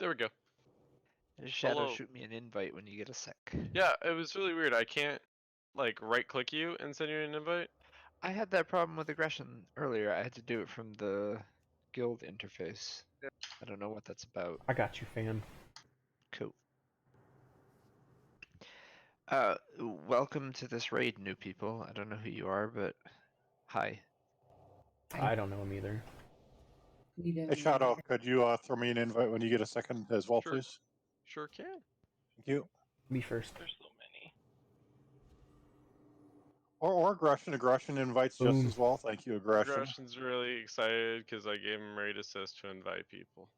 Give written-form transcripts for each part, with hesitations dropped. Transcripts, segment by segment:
There we go. Shadow, Hello. shoot me an invite when you get a sec. Yeah, it was really weird. I can't like right click you and send you an invite. I had that problem with aggression earlier. I had to do it from the guild interface. I don't know what that's about. I got you, fan. Cool. Welcome to this raid, new people. I don't know who you are, but hi. I don't know him either. Hey, Shadow, could you throw me an invite when you get a second as well, Sure. please? Sure can. Thank you. Me first. There's so many. Or aggression. Aggression invites just Boom. as well. Thank you, aggression. Aggression's really excited because I gave him raid assist to invite people.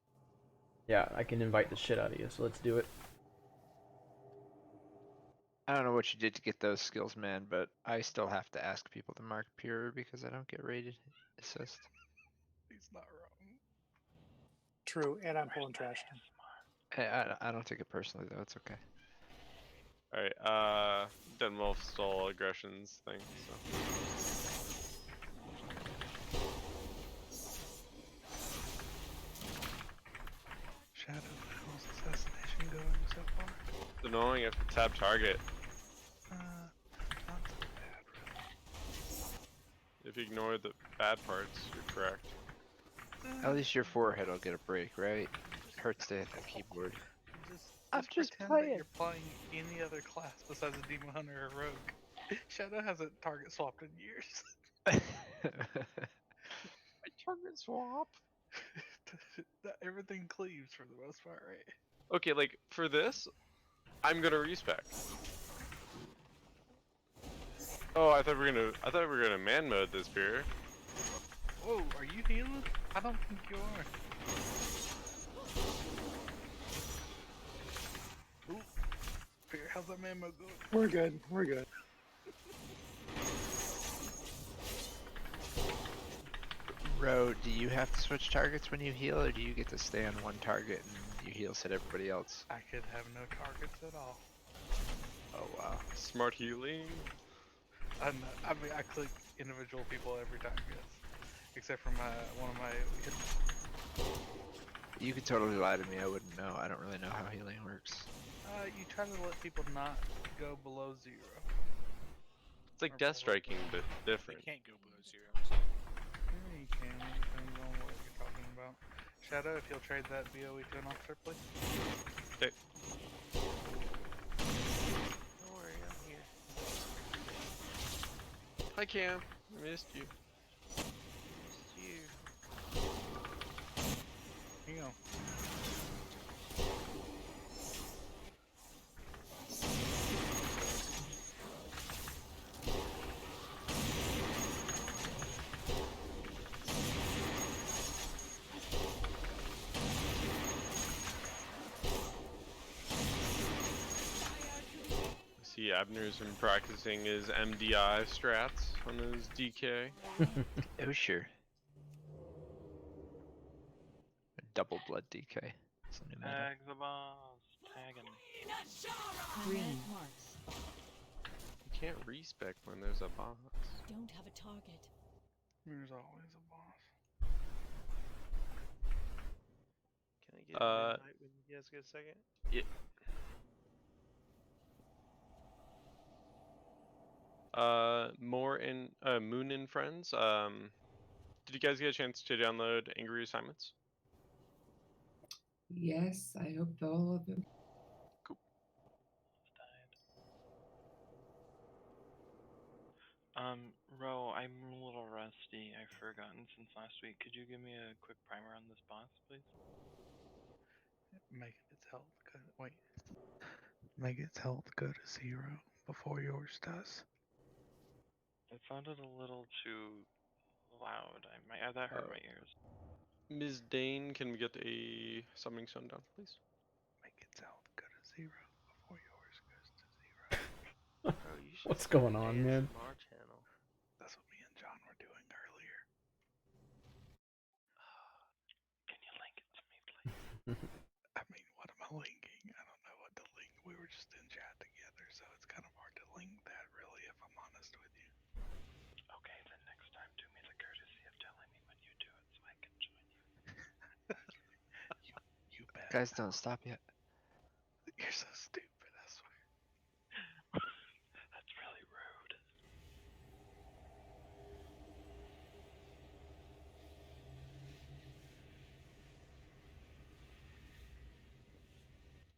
Yeah, I can invite the shit out of you, so let's do it. I don't know what you did to get those skills, man, but I still have to ask people to mark pure because I don't get rated assist. He's not wrong. True, and I'm pulling trash. I don't take it personally though. It's okay. Alright, Denwolf stole aggression's thing, so. Shadow, how's assassination going so far? It's annoying, you have to tab target. Not so bad, really. If you ignore the bad parts, you're correct. At least your forehead will get a break, right? It hurts to hit the keyboard. I'm just pretend playing. that you're playing any other class besides a demon hunter or rogue. Shadow hasn't target swapped in years. I target swap. Everything cleaves for the most part, right? Okay, like, for this, I'm gonna respec. Oh, I thought we were gonna man mode this beer. Whoa, are you healing? I don't think you are. Ooh. Beer, how's that man mode going? We're good. We're good. Ro, do you have to switch targets when you heal, or do you get to stay on one target and you heals hit everybody else? I could have no targets at all. Oh wow. Smart healing. I mean, I click individual people every time, yes. Except for one of my. You could totally lie to me. I wouldn't know. I don't really know how healing works. You try to let people not go below 0. It's like death striking, but different. You can't go below 0. Yeah, you can. It depends on what you're talking about. Shadow, if you'll trade that BOE to an officer, please. Okay. Don't worry, I'm here. Hi Cam, I missed you. It's you. Hang on. See, Abner's been practicing his MDI strats on his DK. Oh sure. Double blood DK. Something like that. Tag the boss. Tag him. Green marks. You can't respec when there's a boss. Don't have a target. There's always a boss. Can I get an invite when you guys get a second? Yeah. More in Moon and Friends. Did you guys get a chance to download Angry Assignments? Yes, I hope all of them. Cool. Ro, I'm a little rusty. I've forgotten since last week. Could you give me a quick primer on this boss, please? Make its health go. Wait. Make its health go to 0 before yours does. It sounded a little too loud. That hurt my ears. Ms. Dane, can we get a summoning stone down, please? Make its health go to 0 before yours goes to 0. Bro, you should What's start going an on, man? ASMR channel. That's what me and John were doing earlier. Can you link it to me, please? I mean, what am I linking? I don't know what to link. We were just in chat together, so it's kind of hard to link that, really, if I'm honest with you. Okay, then next time do me the courtesy of telling me when you do it so I can join you. You bet. Guys, don't stop yet. You're so stupid, I swear. That's really rude.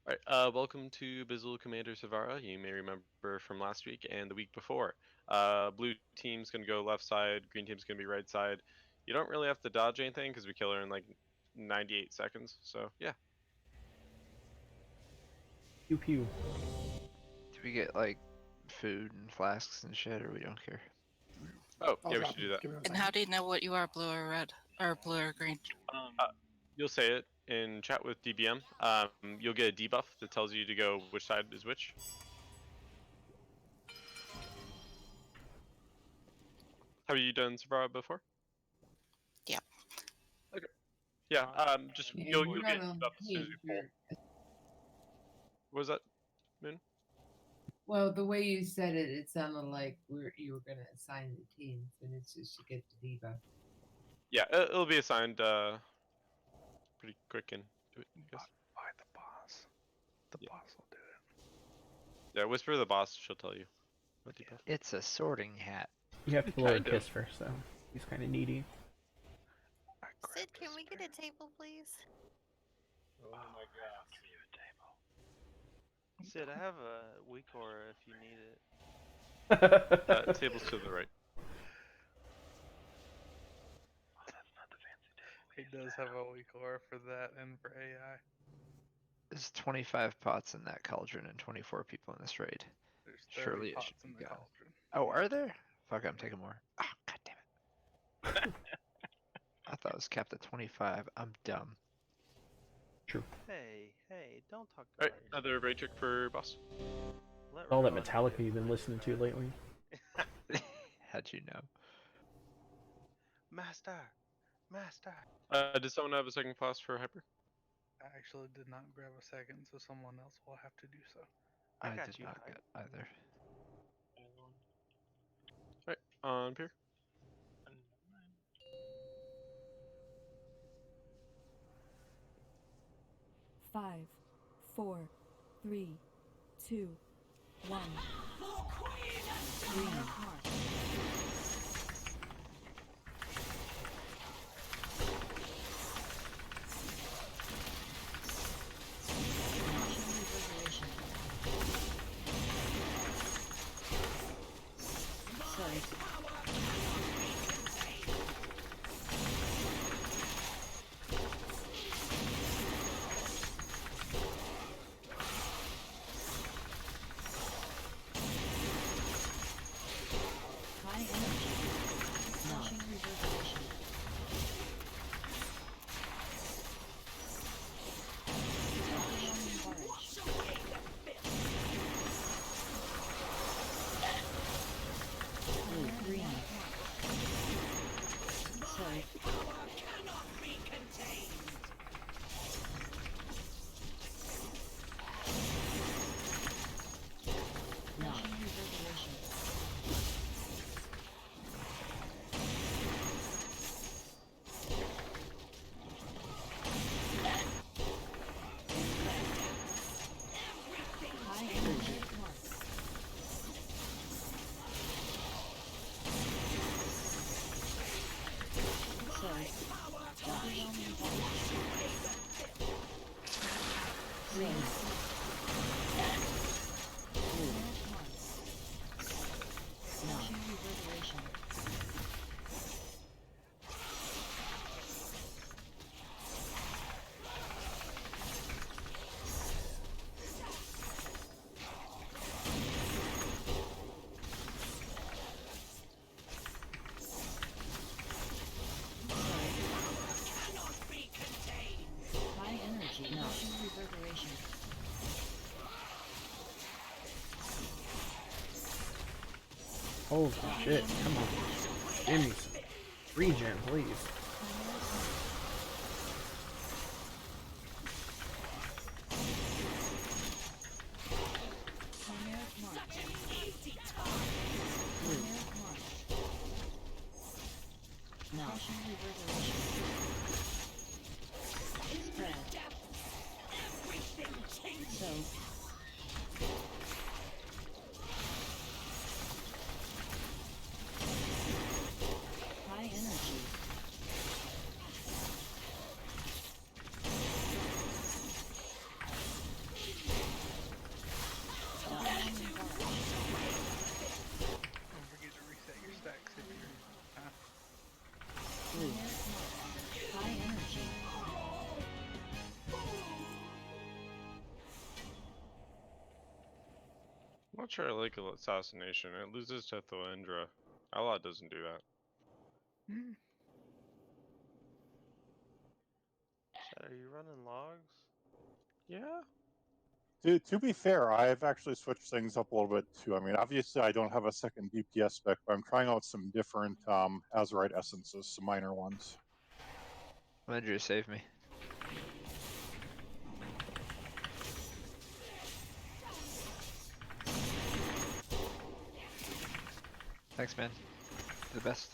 Alright, welcome to Bizzle Commander Savara. You may remember from last week and the week before. Blue team's gonna go left side, green team's gonna be right side. You don't really have to dodge anything because we kill her in like 98 seconds, so yeah. Pew pew. Do we get like food and flasks and shit, or we don't care? Oh, I'll yeah, we drop should do it. that. Give me one And second. how do you know what you are, blue or red? Or blue or green? You'll say it in chat with DBM. You'll get a debuff that tells you to go which side is which. Have you done Savara before? Yeah. Okay. Yeah. Just Yeah, you'll you're get a not on debuff as soon as page, we pull. you're- What was that, Moon? Well, the way you said it, it sounded like you were going to assign the teams, and it's just to get the debuff. Yeah, it'll be assigned pretty quick and do it, I guess. By the boss. The boss will do it. Yeah, whisper to the boss, she'll tell you. What debuff. It's a sorting hat. You have to blow a Kind of. kiss first, though. He's kind of needy. I Sid, grabbed can this we get drink. a table, please? Oh my god. I'll give you a table. Sid, I have a weak aura if you need it. Table's to the right. Oh, that's not the fancy table. He does have a weak aura for that and for AI. There's 25 pots in that cauldron and 24 people in this raid. There's 30 Surely it pots should in be the gone. cauldron. Oh, are there? Fuck, I'm taking more. Ah, god damn it. I thought it was capped at 25. I'm dumb. True. Hey, don't talk Alright, about another raid trick for boss. Let All that Ron Metallica do you've been listening to lately. How'd you know? Master! Master! Does someone have a second class for hyper? I actually did not grab a second, so someone else will have to do so. I I got did you, not Hype. get either. Alright, on Pier. Five, 4, 3, 2, 1. Green mark. Launching reverberation. Sorry. High energy. Launching reverberation. Overwhelming barrage. Green. Sorry. Launching reverberation. High energy. Sorry. Overwhelming voltage. Green. Blue. Launching reverberation. High energy. Launching reverberation. Holy shit, come on. Give me some regen, please. Chimeric mark. Chimeric mark. Crushing reverberation. Spread. not sure I like assassination. It loses to Thilindra. Ally doesn't do that. Chad, are you running logs? Yeah. To be fair, I've actually switched things up a little bit too. I mean, obviously, I don't have a second DPS spec, but I'm trying out some different Azurite essences, some minor ones. Andrew, save me. Thanks, man. You're the best.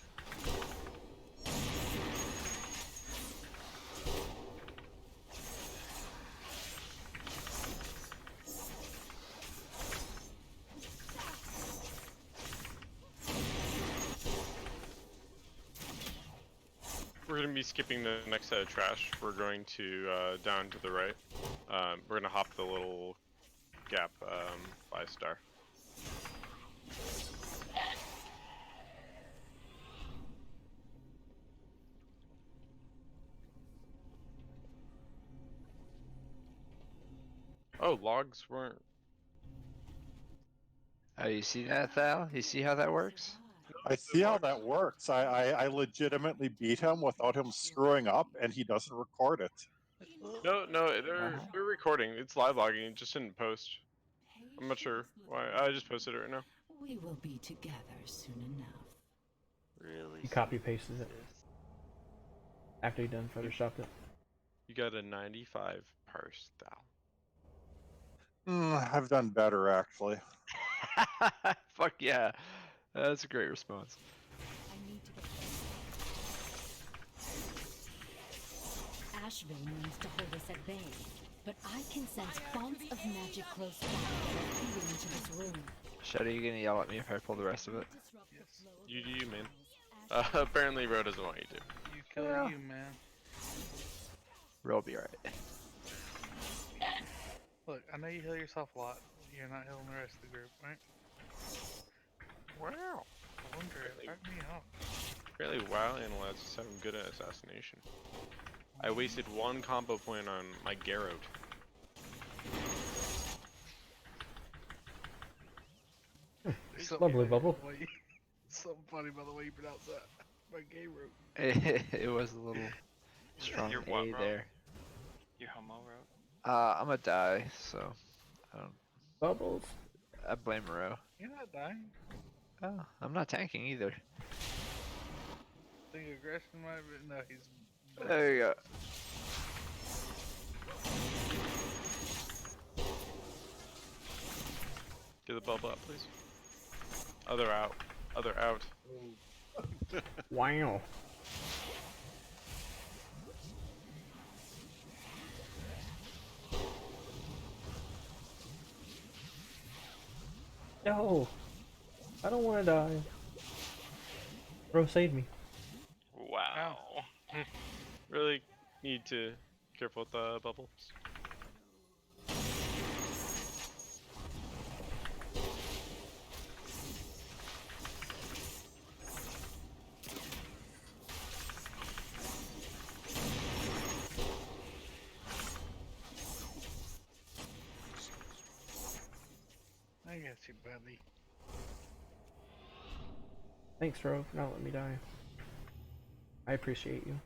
We're going to be skipping the next set of trash. We're going to down to the right. We're going to hop the little gap by star. Oh, logs weren't. Oh, you see that, Thal? You see how that works? I see how that works. I legitimately beat him without him screwing up, and he doesn't record it. No, they're recording. It's live logging. It just didn't post. I'm not sure why. I just posted it right now. We will be together soon enough. Really? He copy pasted it after he done photoshopped it. You got a 95 parse, Thal. I've done better, actually. Fuck yeah. That's a great response. I need to get Asheville means to hold us at bay, but I can sense bonds of magic close by that are feeding into this room. Shadow, you gonna yell at me if I pull the rest of it? You do you, man. Apparently, Ro doesn't want you to. You kill you, man. Roll be alright. Look, I know you heal yourself a lot. You're not healing the rest of the group, right? Wow. I wonder, it fucked me up. Apparently, WoW analysts I'm good at assassination. I wasted one combo point on my Garrote. Lovely bubble. So funny by the way you pronounce that. My gay root. It was a little strong Your A what, bro? there. Your homo route? I'm a die, so I don't. Bubbles. I blame Ro. You're not dying. Oh, I'm not tanking either. I think aggression might have been. No, he's. There you go. Get the bubble up, please. Other out. Other out. Wow. No. I don't want to die. Bro, save me. Wow. Really need to be careful with the bubbles. I got you, buddy. Thanks, Ro, for not letting me die. I appreciate you.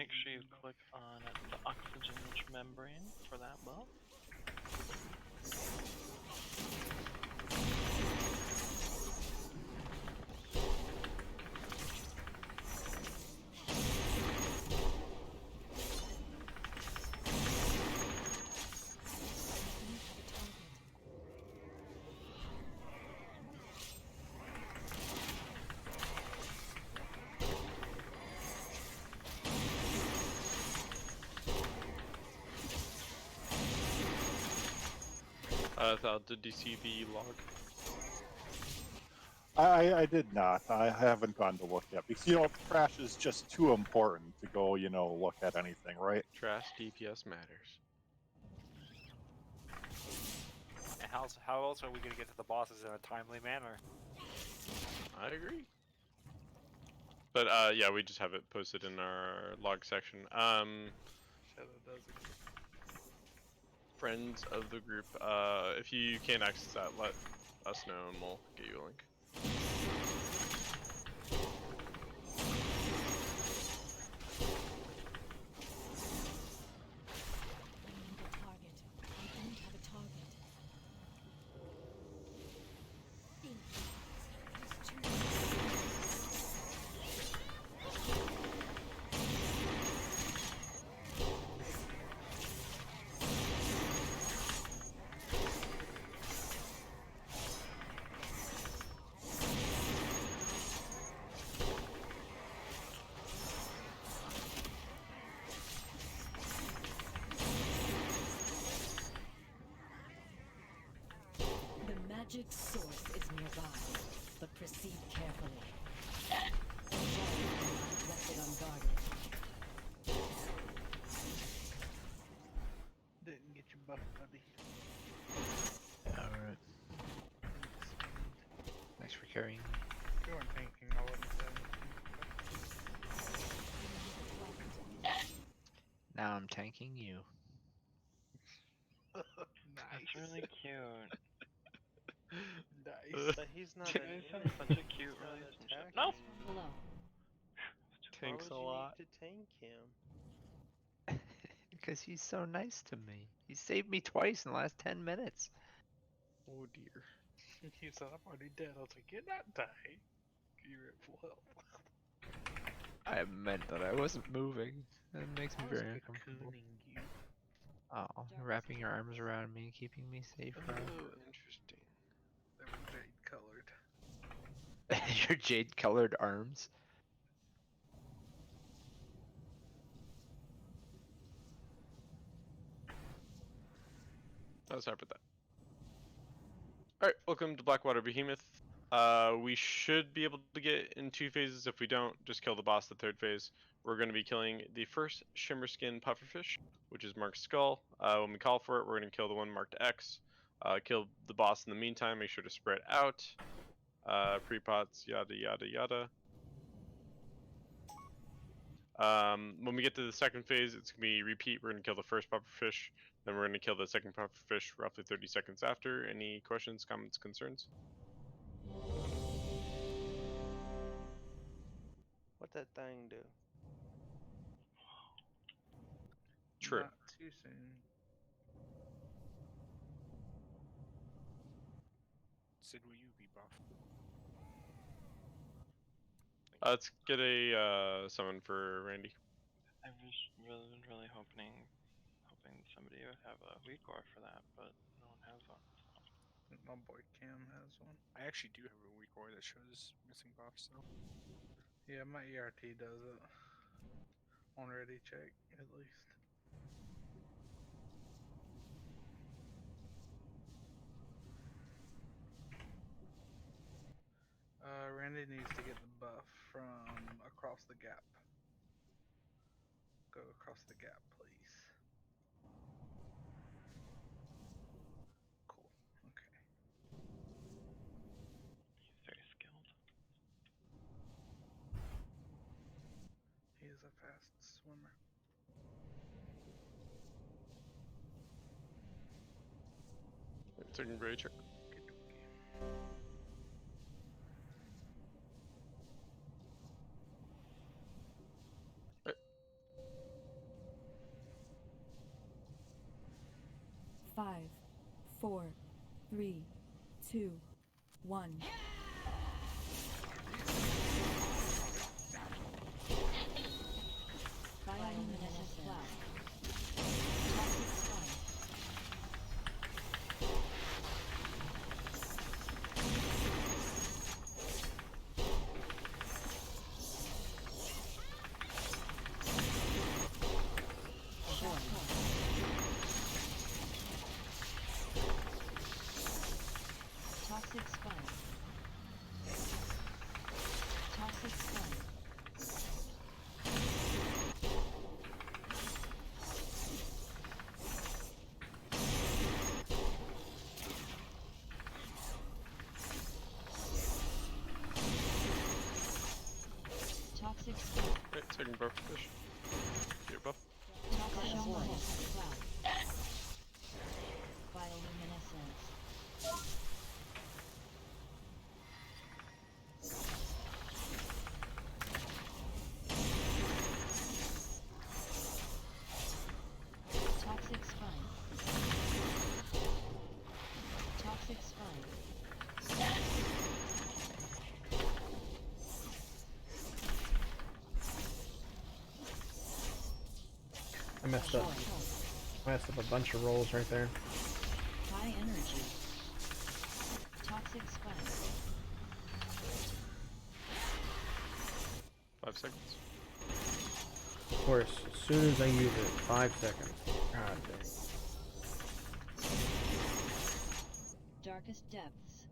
make sure you click on the oxygen-rich membrane for that buff. Did you see the log? I did not. I haven't gone to look yet because trash is just too important to go look at anything, right? Trash DPS matters. And how else are we gonna get to the bosses in a timely manner? I agree. But yeah, we just have it posted in our log section. Shadow does exist. Friends of the group, if you can't access that, let us know and we'll get you a link. Magic source is nearby, but proceed carefully. The giant will not left it unguarded. Didn't get your buff, buddy. Alright. Thanks for carrying. If you weren't thinking, I wouldn't say Now I'm tanking you. Nice. That's really cute. Nice. But he's not You an guys have enemy. such a cute He's not relationship. attacking No! you. Hello. Why Tanks would a you lot. need to tank him? Because he's so nice to me. He saved me twice in the last 10 minutes. Oh dear. He said, I'm already dead. I was like, you're not dying. You're at full health. I meant that I wasn't moving. That makes me I was very uncomfortable. cocooning you. Oh, wrapping your arms around me, keeping me safe. Oh, interesting. They were jade colored. Your jade colored arms. Oh, sorry about that. Alright, welcome to Blackwater Behemoth. We should be able to get in 2 phases. If we don't, just kill the boss the 3rd phase. We're going to be killing the first Shimmer Skin Pufferfish, which is marked Skull. When we call for it, we're going to kill the one marked X. Kill the boss in the meantime, make sure to spread out. Pre-pots, yada yada yada. When we get to the 2nd phase, it's going to be repeat. We're going to kill the first pufferfish, then we're going to kill the 2nd pufferfish roughly 30 seconds after. Any questions, comments, concerns? What that thing do? True. Not too soon. Sid, will you be buff? Let's get a summon for Randy. I was really hoping somebody would have a WeCore for that, but no one has one. So. My boy Cam has one. I actually do have a weak ore that shows missing buffs, so. Yeah, my ERT does it. On ready check, at least. Randy needs to get the buff from across the gap. Go across the gap, please. Cool. Okay. He's very skilled. He is a fast swimmer. Taking great check. 4, 3, 2, 1. Bioluminescent cloud. Toxic spike. Toxic spike. Toxic spike. Toxic spike. Right, second buff fish. Get your buff. Toxic spike. Cloud. Bioluminescence. Toxic spike. Toxic spike. I messed up. Messed up a bunch of rolls right there. High energy. Toxic spike. 5 seconds. Of course, as soon as I use it, 5 seconds. God dang. Darkest depths.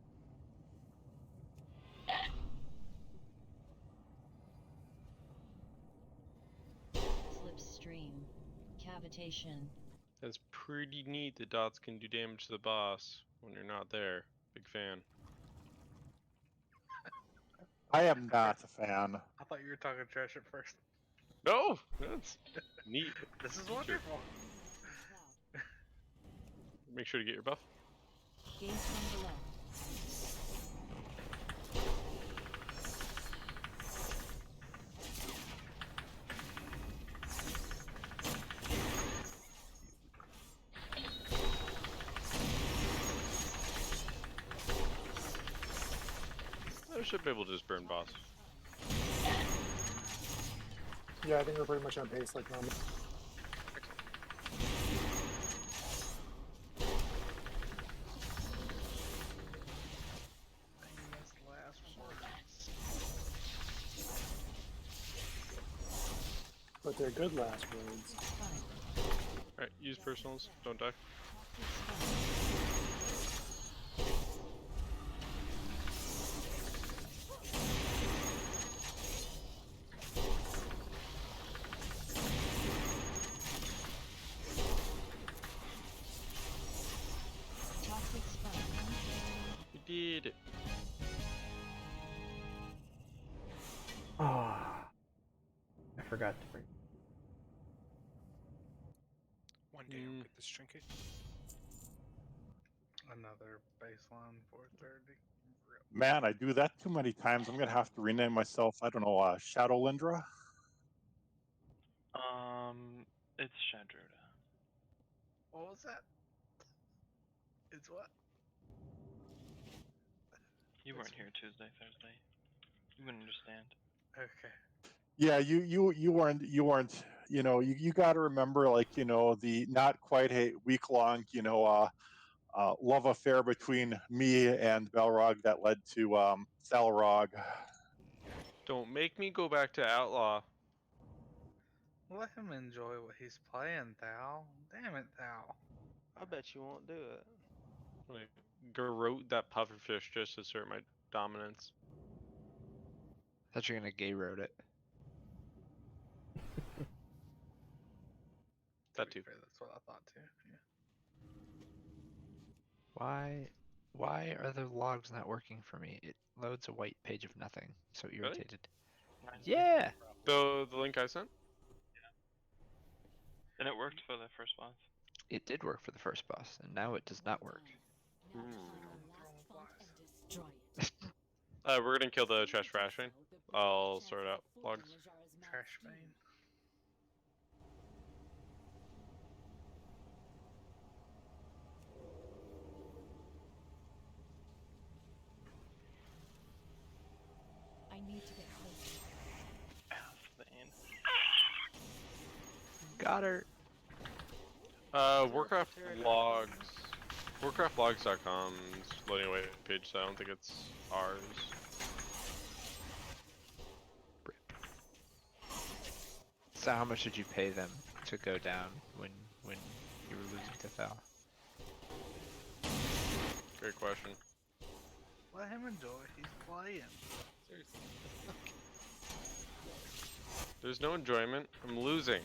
Slipstream. Cavitation. That's pretty neat that dots can do damage to the boss when you're not there. Big fan. I am not a fan. I thought you were talking trash at first. No, that's neat. This is Sure. wonderful. Make sure to get your buff. Gaze from below. I should be able to just burn boss. Yeah, I think we're pretty much on pace like normal. Famous last words. But they're good last words. Alright, use personals, don't die. Toxic spike. We did it. Ah, I forgot to bring. One day I'll get this trinket. Another baseline 430. Man, I do that too many times. I'm gonna have to rename myself. I don't know, Shadow Lindra. It's Shadruda. What was that? It's what? You weren't here Tuesday, Thursday. You wouldn't understand. Okay. Yeah, you weren't. You know, you got to remember, like, you know, the not quite a week long, you know, love affair between me and Balrog that led to Thalrog. Don't make me go back to Outlaw. Let him enjoy what he's playing, Thal. Damn it, Thal. I bet you won't do it. Like, garrote that pufferfish just to assert my dominance. I thought you were gonna gay road it. That too. Fair, that's what I thought too. Yeah. Why are the logs not working for me? It loads a white page of nothing. So irritated. Yeah. The link I sent? And it worked for the first boss. It did work for the first boss, and now it does not work. We're gonna kill the trash ration. I'll sort out logs. Trash vein. Got her. Warcraft logs. WarcraftLogs.com is loading away page, so I don't think it's ours. So how much did you pay them to go down when you were losing to Thal? Great question. Let him enjoy. He's playing. Seriously. There's no enjoyment. I'm losing.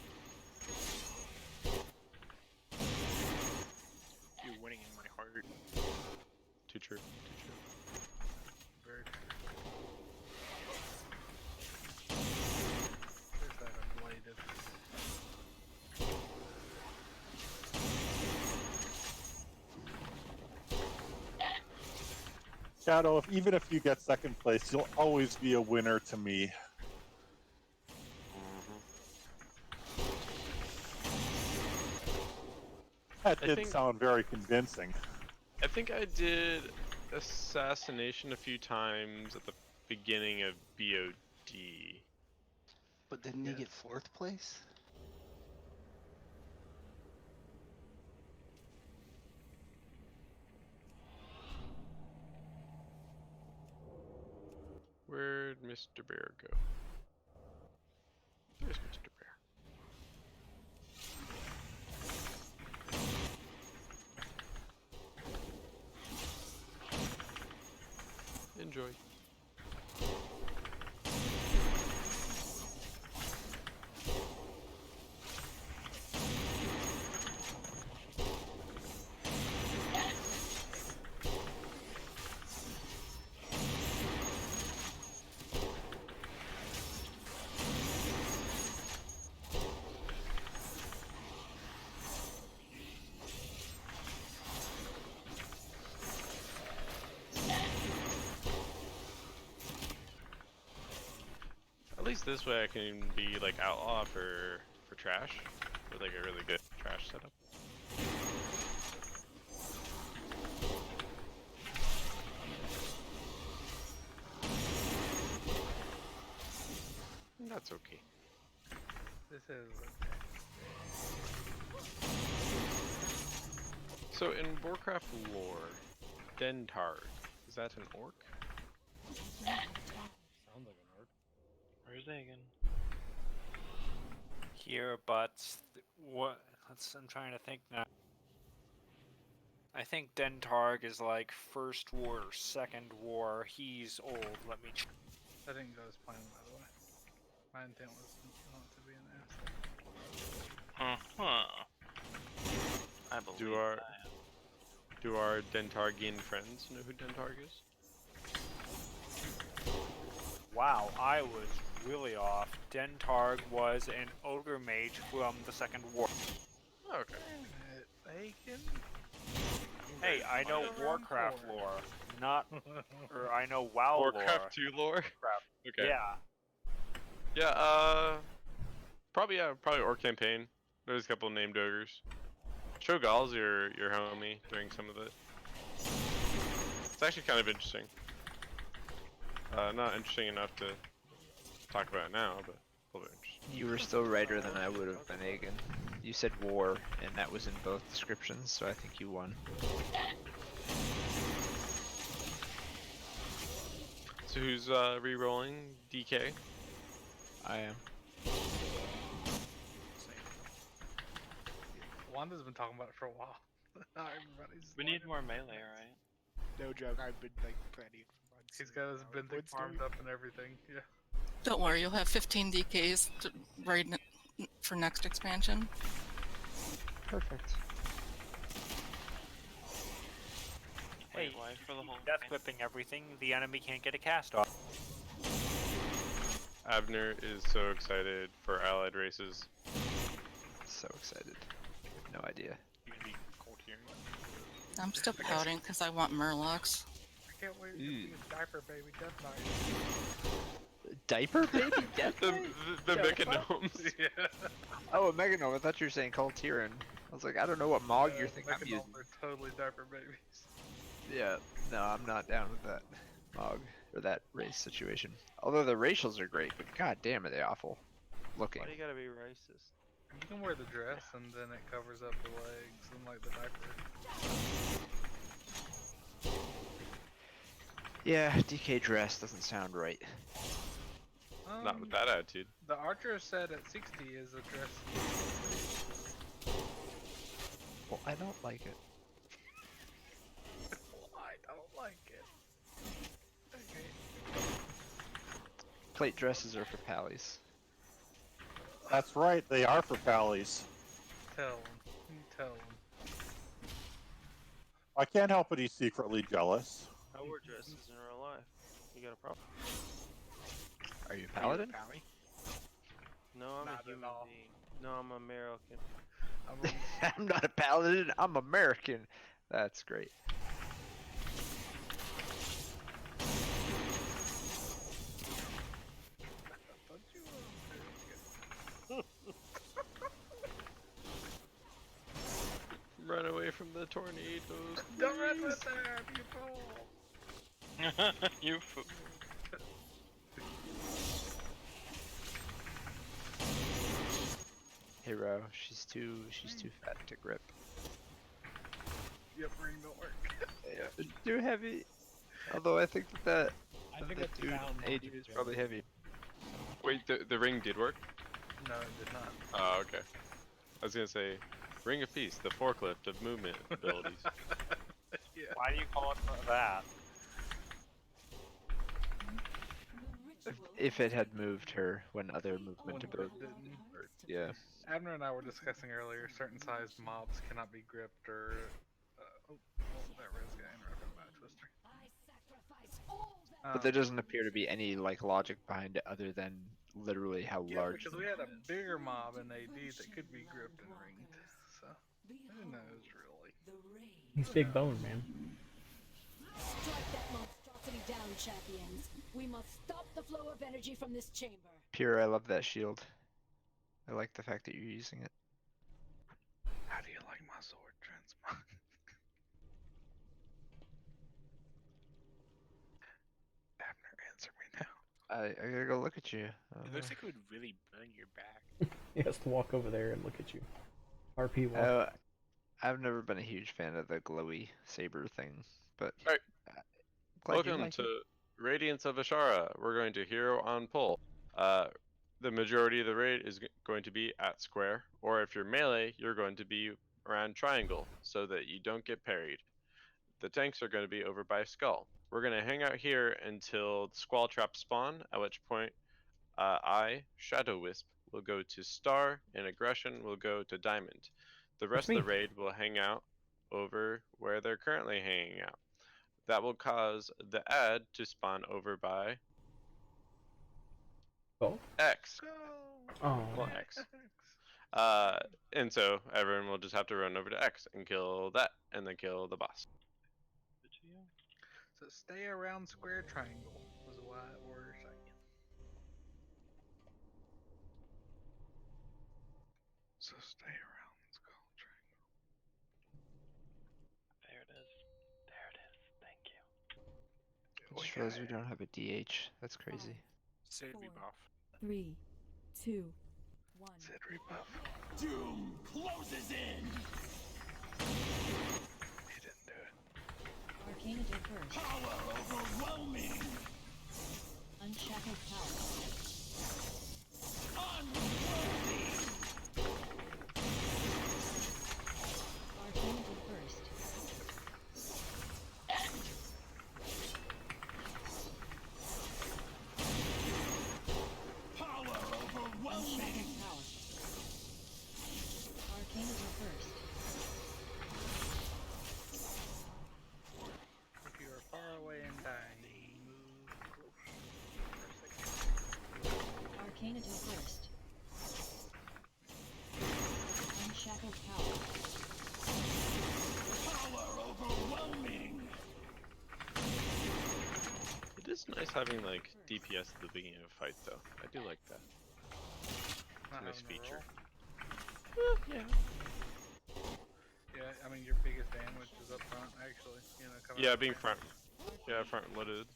You winning in my heart. Too true. Too true. Very true. There's that ablative. Shadow, even if you get second place, you'll always be a winner to me. That did sound very convincing. I think I did assassination a few times at the beginning of BOD. But didn't he get 4th place? Where'd Mr. Bear go? There's Mr. Bear. Enjoy. At least this way I can be like outlaw for trash, with like a really good trash setup. That's okay. This is So in Warcraft lore, Dentarg, is that an orc? Sounds like an orc. Where's Aegon? Here, but what? I'm trying to think now. I think Dentarg is like first war or second war. He's old. Let me check. That didn't go as planned, by the way. My intent was not to be an asshole. I believe Do our Dentargian friends know who Dentarg is? Wow, I was really off. Dentarg was an ogre mage from the Second War. Okay. Bacon? Hey, I know Warcraft lore, not, or I know WoW Warcraft lore. 2 lore? Okay. Yeah. Yeah, probably Orc campaign. There's a couple named ogres. Shogal's your homie doing some of it. It's actually kind of interesting. Not interesting enough to talk about it now, but a little bit interesting. You were still righter than I would have been, Aegon. You said war, and that was in both descriptions, so I think you won. So who's re-rolling? DK? I am. Wanda's been talking about it for a while. Now everybody's. We need more melee, right? No joke, I've been like planning for months. He's got his benthic farmed up and everything. Yeah. Don't worry, you'll have 15 DKs for next expansion. Perfect. Hey, Why for the whole death clipping everything, the enemy can't get a cast off. Abner is so excited for allied races. So excited. No idea. I'm still pouting because I want Murlocs. I can't wait to be a diaper baby Death Knight. Diaper baby death the Knight? the Yeah, Mechanomes. Yeah. Oh, a Meganome. I thought you were saying Cult Tyrann. I was like, I don't know what Mog you're thinking I'm using. They're totally diaper babies. Yeah, no, I'm not down with that Mog or that race situation. Although the racials are great, but god damn are they awful looking. Why do you gotta be racist? You can wear the dress and then it covers up the legs and like the diaper. Yeah, DK dress doesn't sound right. Not with that attitude. The archer said at 60 is a dress. Well, I don't like it. I don't like it. Okay. Plate dresses are for pallies. That's right, they are for pallies. Tell him. You tell him. I can't help it, he's secretly jealous. I wear dresses in real life. You got a problem? Are you a paladin? No, I'm Not a at human all. being. No, I'm American. I'm not a paladin, I'm American. That's great. Run away from the tornadoes. Don't run please. with there, you fool! You fool. Hero, she's too fat to grip. Yep, ring don't work. It's too heavy. Although I think that I think the it's dude found AD logic, is Joe. probably heavy. Wait, the ring did work? No, it did not. Oh, okay. I was gonna say, Ring of Peace, the forklift of movement abilities. Yeah. Why do you call it that? If it had moved her when other movement When abilities. Grip didn't. Yeah. Abner and I were discussing earlier, certain sized mobs cannot be gripped or. That res got interrupted by a twister. But there doesn't appear to be any like logic behind it other than literally how Yeah, large. because we had a bigger mob in AD that could be gripped and ringed. So, who knows really? He's big bone, man. Strike that monstrosity down, champions. We must stop the flow of energy from this chamber. Pure, I love that shield. I like the fact that you're using it. How do you like my sword transmog? Abner, answer me now. I gotta go look at you. It looks like it would really burn your back. He has to walk over there and look at you. RP walk. I've never been a huge fan of the glowy saber thing, but Alright. glad you Welcome like to it. Radiance of Ashara. We're going to hero on pull. The majority of the raid is going to be at square, or if you're melee, you're going to be around triangle, so that you don't get parried. The tanks are going to be over by skull. We're going to hang out here until the squall traps spawn, at which point I, Shadow Wisp, will go to star, and aggression will go to diamond. The rest of the raid will hang out over where they're currently hanging out. That will cause the ad to spawn over by X. Oh. Well, X. And so everyone will just have to run over to X and kill that, and then kill the boss. So stay around square triangle is what we're saying. So stay around skull triangle. There it is. There it is. Thank you. I just realized we don't have a DH. That's crazy. Sid rebuff. 3, 2, 1. Sid rebuff. Doom closes in. He didn't do it. Arcana do first. Power overwhelming. Unshackled power. Unworthy. Arcana do first. Power overwhelming. Unshackled power. Arcana do first. If you are far away and dying, move close. Arcana do first. Unshackled power. Power overwhelming. It is nice having like DPS at the beginning of a fight, though. I do like that. It's a nice feature. Yeah. Yeah, I mean your biggest damage is up front, actually. You know, coming Yeah, out being front. front loaded.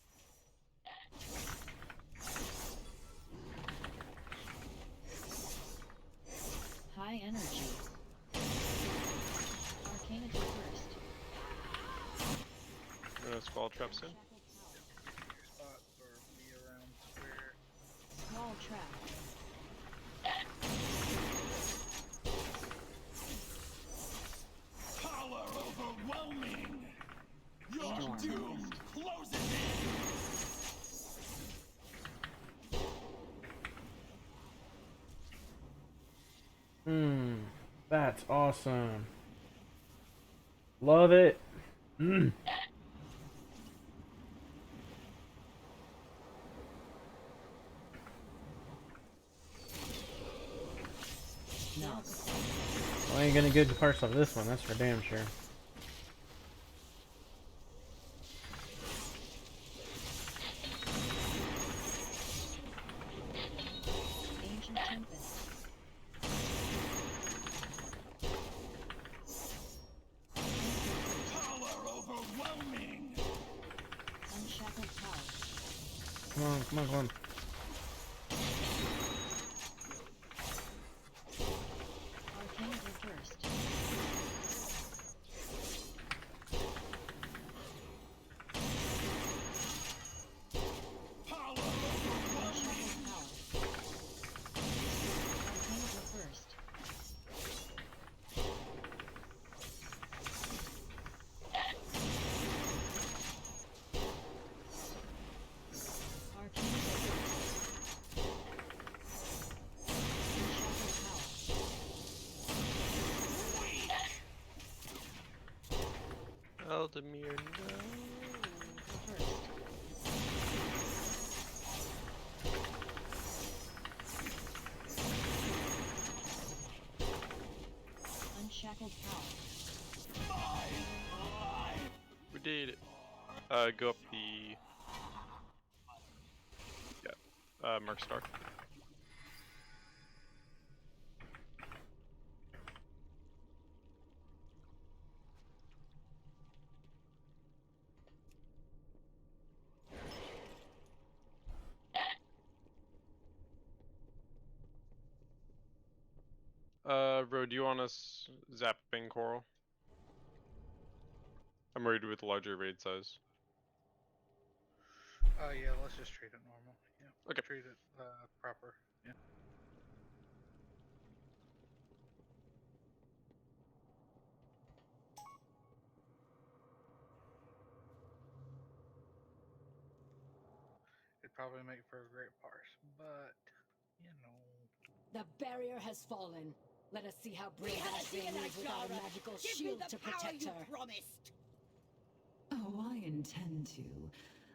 High up soon. Spot or be around square. Small trap. Power overwhelming. Your Storm. doom closes That's awesome. Love it. No. I ain't gonna get the parts of this one, that's for damn sure. Ancient Tempest. power overwhelming. Unshackled power. Come on, come on, come on. Arcane reversed. Power Unshackled power. Arcane reversed. Arcane reversed. Unshackled power. Eldemir, no. Reversed. Unshackled power. We did it. Go up the. Yeah. Mark Star. Ro, do you want us zapping Coral? I'm worried with larger raid size. Yeah, let's just treat it normal. Yeah. Okay. Treat it proper. Yeah. It'd probably make for a great parse, but you know. The barrier has fallen. Let us see how brave Ashley is without a magical shield to protect her. promised. Oh, I intend to.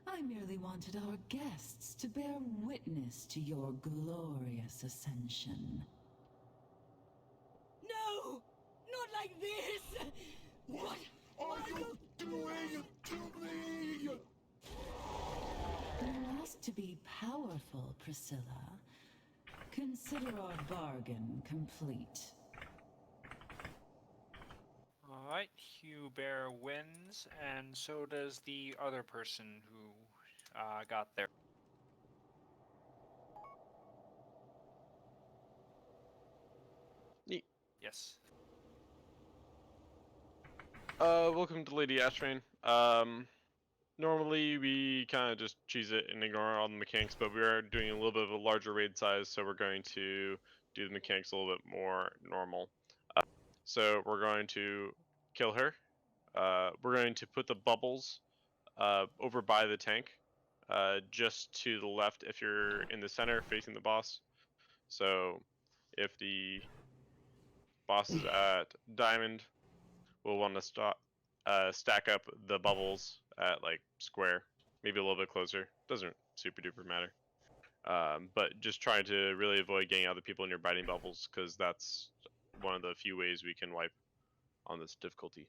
I merely wanted our guests to bear witness to your glorious ascension. No, not like this. What are you doing to me? You asked to be powerful, Priscilla. Consider our bargain complete. Alright, Hugh Bear wins, and so does the other person who got there. Neat. Yes. Welcome to Lady Ashrain. Normally we kind of just cheese it and ignore all the mechanics, but we are doing a little bit of a larger raid size, so we're going to do the mechanics a little bit more normal. So we're going to kill her. We're going to put the bubbles over by the tank, just to the left if you're in the center facing the boss. So if the boss is at diamond, we'll want to stack up the bubbles at like square, maybe a little bit closer. Doesn't super duper matter. But just trying to really avoid getting other people in your biting bubbles, because that's one of the few ways we can wipe on this difficulty.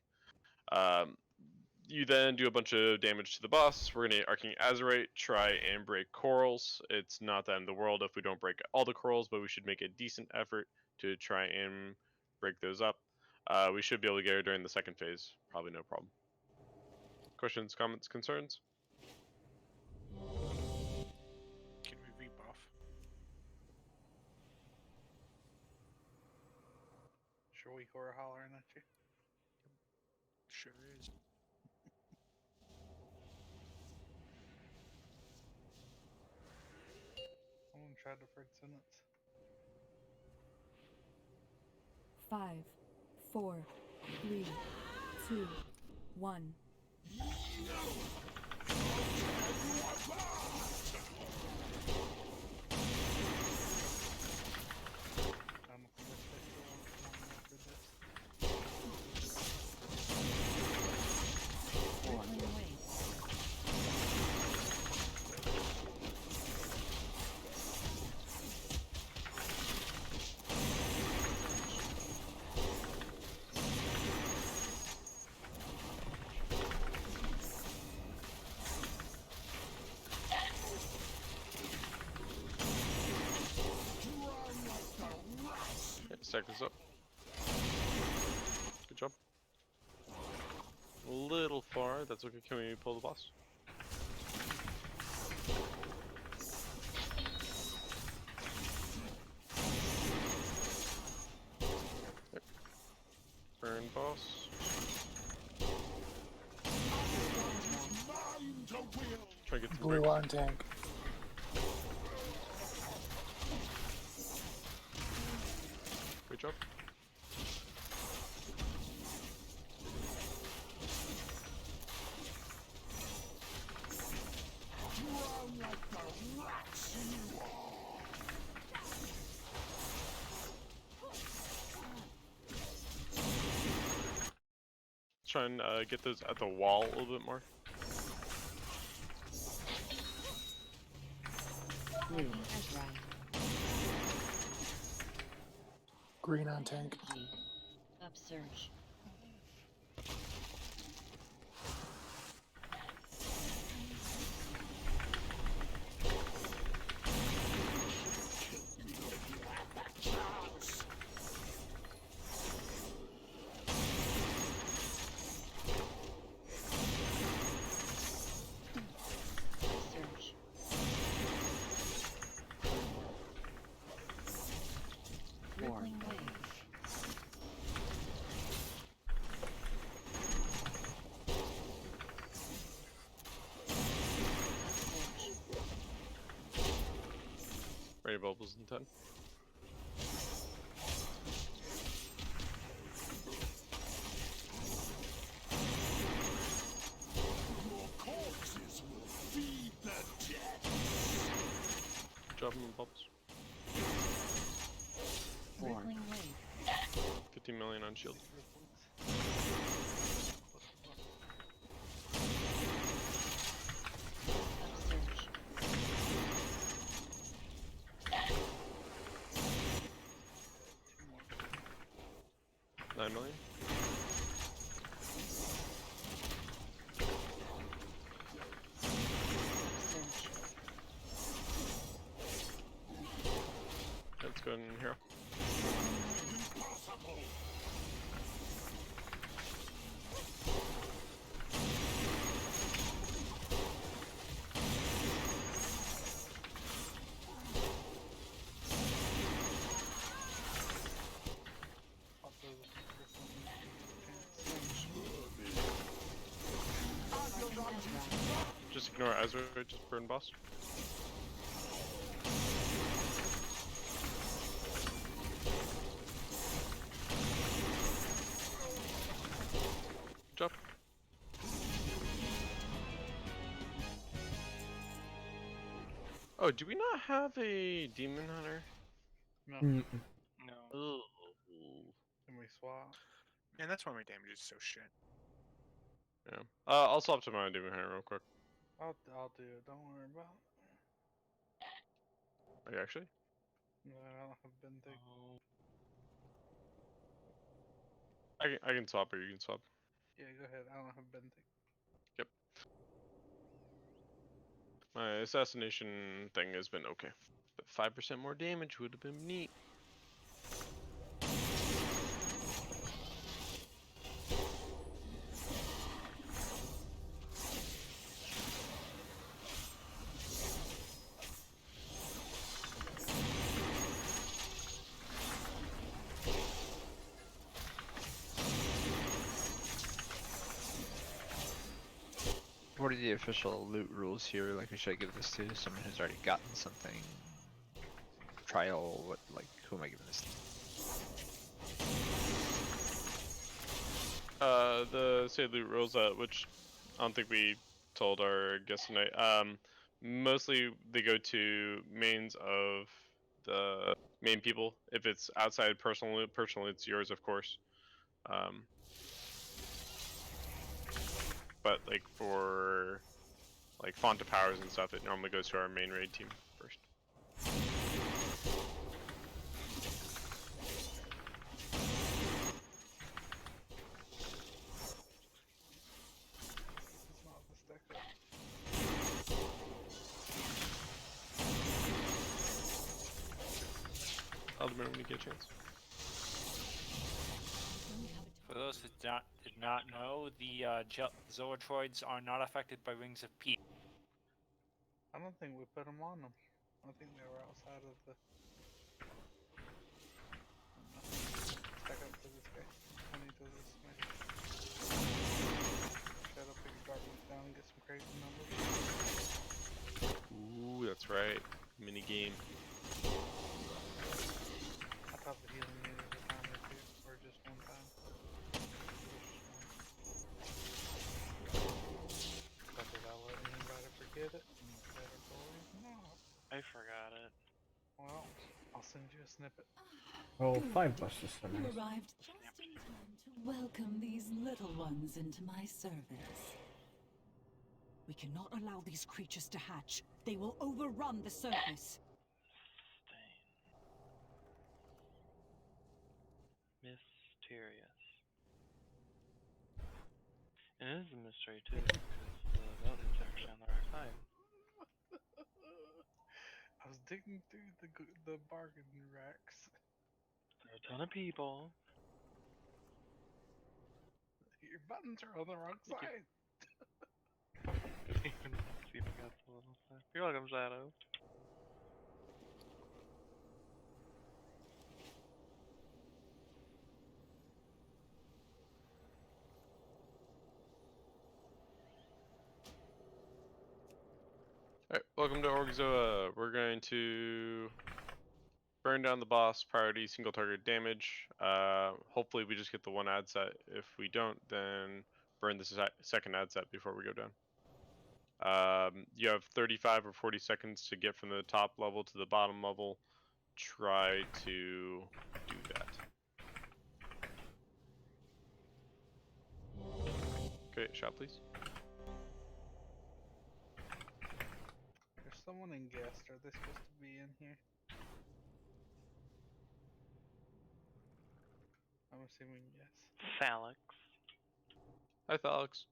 You then do a bunch of damage to the boss. We're going to Arcane Azurite, try and break corals. It's not the end of the world if we don't break all the corals, but we should make a decent effort to try and break those up. We should be able to get her during the second phase. Probably no problem. Questions, comments, concerns? Can we rebuff? Sure, we were hollering at you. Sure is. tried to break sentence. 5, 4, 3, 2, 1. Stack this up. Good job. A little far, that's okay. Can we pull the boss? Yep. Burn boss. Try to get some Blue breaks. line tank. Good job. Try and get those at the wall a little bit more. Green on tank. Upsurge. Rippling wave. Ray bubbles in 10. Drop them in bubbles. 50 million on shield. $9 million. Let's go in here. Just ignore Ezra, just burn boss. Good job. Oh, do we not have a demon hunter? No. Mm-mm. No. Ooh. Can we swap? And that's why my damage is so shit. Yeah. I'll swap to my demon hunter real quick. I'll do it. Don't worry about it. Are you actually? No, I don't have been I can swap or you can swap. Yeah, go ahead. I don't have been Yep. My assassination thing has been okay. But 5% more damage would have been neat. What are the official loot rules here? Like, should I give this to someone who's already gotten something? trial. What, like, who am I giving this to? The Say Loot rules, which I don't think we told our guests tonight. Mostly they go to mains of the main people. If it's outside personal loot, it's yours, of course. But like for like font of powers and stuff, it normally goes to our main raid team first. I'll remember when you get a chance. For those that did not know, the Zoetroids are not affected by Rings of Peace. I don't think we put them on them. I think they were outside of the. Stack up to this guy. I need to this man. Shut up and darkness down and get some crazy numbers. Ooh, that's right. Mini game. I thought the healing needed a time or two, or just one time. But did I let anybody forget it? No. I forgot it. Well, I'll send you a snippet. Oh, 5 buses. You arrived just in time to welcome these little ones into my service. We cannot allow these creatures to hatch. They will overrun the surface. Mysterious. And it is a mystery too, because the building's actually on the right side. I was digging through the bargain racks. There are a ton of people. Your buttons are on the wrong side. See if I got the little stuff. You're welcome, Shadow. Alright, welcome to Orgzoa. We're going to burn down the boss, priority single target damage. Hopefully we just get the one ad set. If we don't, then burn the second ad set before we go down. You have 35 or 40 seconds to get from the top level to the bottom level. Try to do that. Okay, shot please. There's someone in guest. Are they supposed to be in here? I'm assuming yes. Phalix. Hi, Phalix.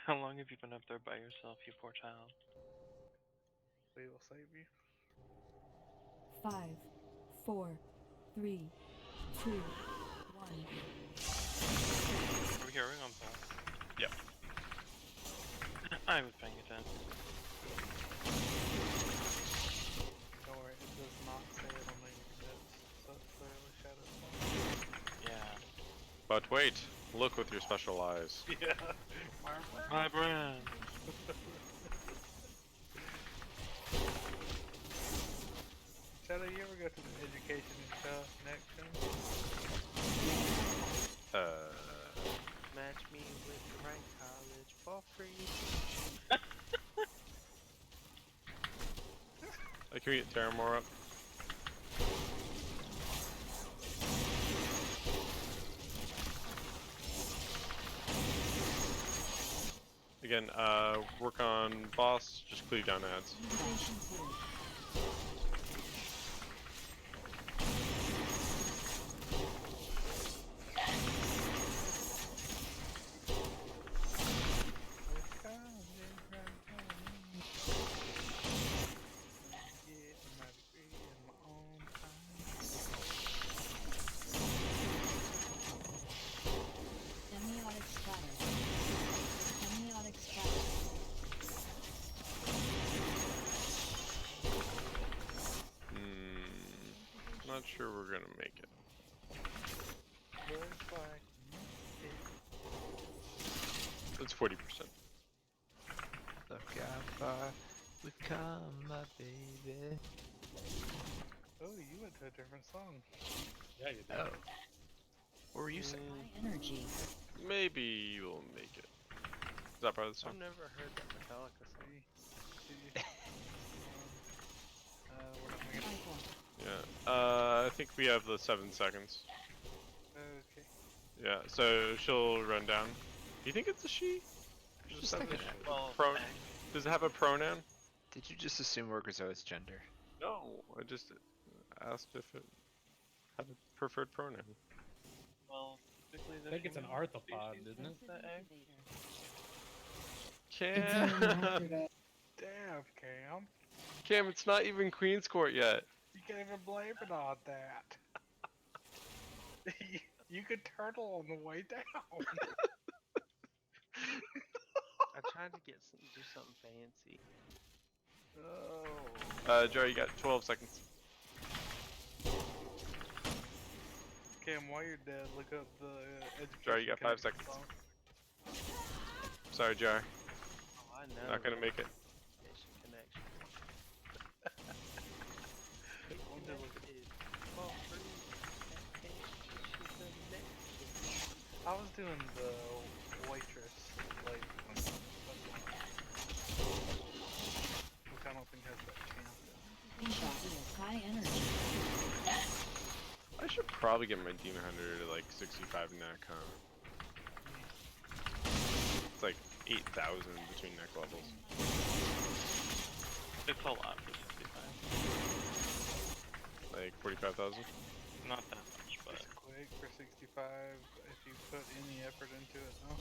How long have you been up there by yourself, you poor child? We will save you. 5, 4, 3, 2, 1. Are we hearing on Phalix? Yep. I was paying attention. Don't worry, it does not say it on my notes, so it's clearly Shadow's fault. Yeah. But wait, look with your special eyes. Yeah. My brand. Shadow, you ever go to the education connection? Match me with the right college for free. Can we get Terramore up? Again, work on boss, just cleave down ads. Semiotic splatter. Semiotic splatter. Not sure we're gonna make it. It's 40%. The Gabba. We've come, my baby. Oh, you went to a different song. Yeah, you did. Oh. What were you saying? Energy. Maybe you'll make it. Is that part of the song? I've never heard that Metallica song. What am I gonna... Yeah. I think we have the 7 seconds. Okay. Yeah. So she'll run down. Do you think it's a she? Just thinking it. Well, Does it have a pronoun? Did you just assume Orgazoa's gender? No. I just asked if it had a preferred pronoun. well, typically I think it's an arthropod, isn't it? The egg. Cam. Damn, Cam. Cam, it's not even Queen's Court yet. You can't even blame it on that. You could turtle on the way down. I tried to do something fancy. Oh. Joe, you got 12 seconds. Cam, while you're dead, look up the education. Jar, you got 5 Connection seconds. song. Sorry, Jar. Oh, I know. Not gonna make it. Connection. I was doing the waitress like which I don't think has that chance. High energy. I should probably get my Demon Hunter to like 65 neck, huh? It's like 8,000 between neck levels. It's a lot for 65. Like 45,000? Not that much, but... It's quick for 65 if you put any effort into it, no?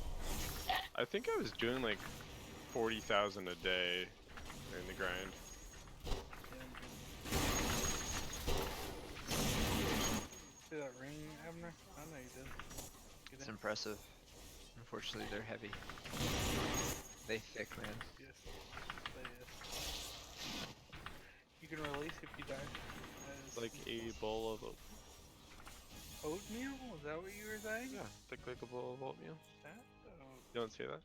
I think I was doing like 40,000 a day in the grind. See that ring, Abner? I know you did. It's impressive. Unfortunately, they're heavy. They thick, man. Yes. You can release if you die. Like a bowl of oatmeal? Is that what you were saying? Yeah, thick like a bowl of oatmeal. You don't see that?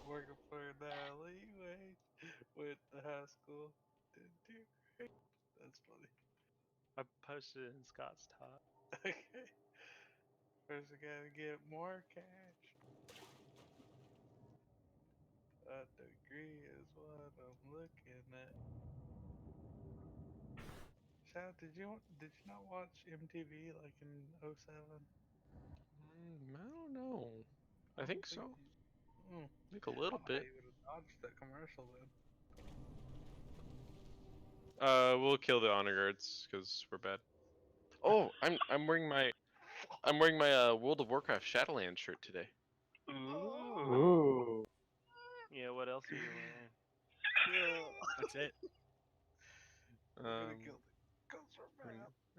Working for an alleyway with the high school. That's funny. I posted it in Scott's top. Okay. First I gotta get more cash. A degree is what I'm looking at. Shout, did you not watch MTV like in 07? I don't know. I think so. I think a little bit. You would have dodged that commercial then. We'll kill the honor guards because we're bad. Oh, I'm wearing my World of Warcraft Shadowlands shirt today. Ooh. Yeah, what else are you wearing? That's it.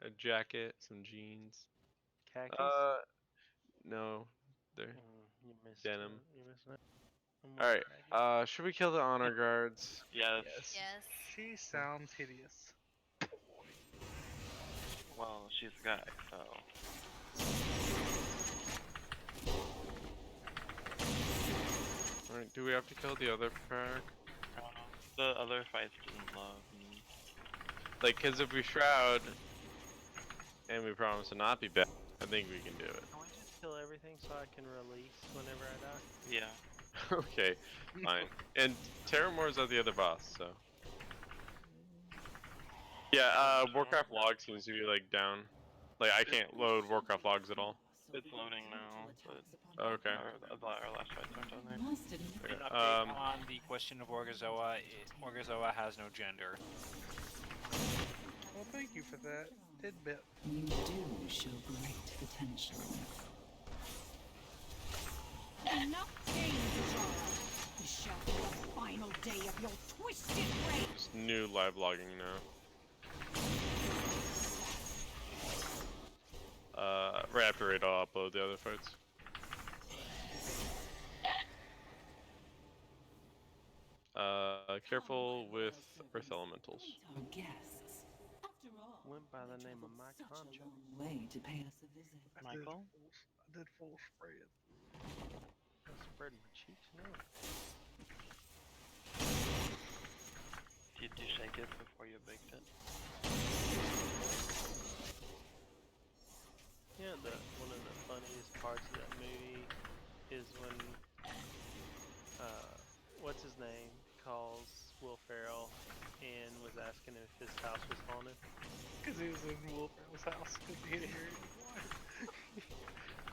A jacket, some jeans. Khakis? No, they're you missed denim. You missed it. All right. Should we kill the honor guards? Yes. Yes. She sounds hideous. Well, she's a guy, so. Alright, do we have to kill the other pack? The other fights didn't love me. Like, cause if we shroud and we promise to not be bad, I think we can do it. Can we just kill everything so I can release whenever I die? Yeah. Okay, fine. And Terramore's at the other boss, so. Yeah, Warcraft log seems to be like down. Like I can't load Warcraft logs at all. It's loading now, but okay. Our last fights aren't on there. An update on the question of Orgazoa. Orgazoa has no gender. Well, thank you for that tidbit. You do show great potential. Enough games, Zara. You shall be the final day of your twisted reign. Just new live logging now. Right after it, I'll upload the other fights. Careful with earth elementals. Our guests. After all, Went by the name of Mike such a Concho. long way to pay us a visit. Michael? I did full spread. I'm spreading my cheeks now. break it before you baked it. Yeah, one of the funniest parts of that movie is when what's his name calls Will Ferrell and was asking if his house was haunted. Because he was in Will Ferrell's house. Because he didn't hear anyone.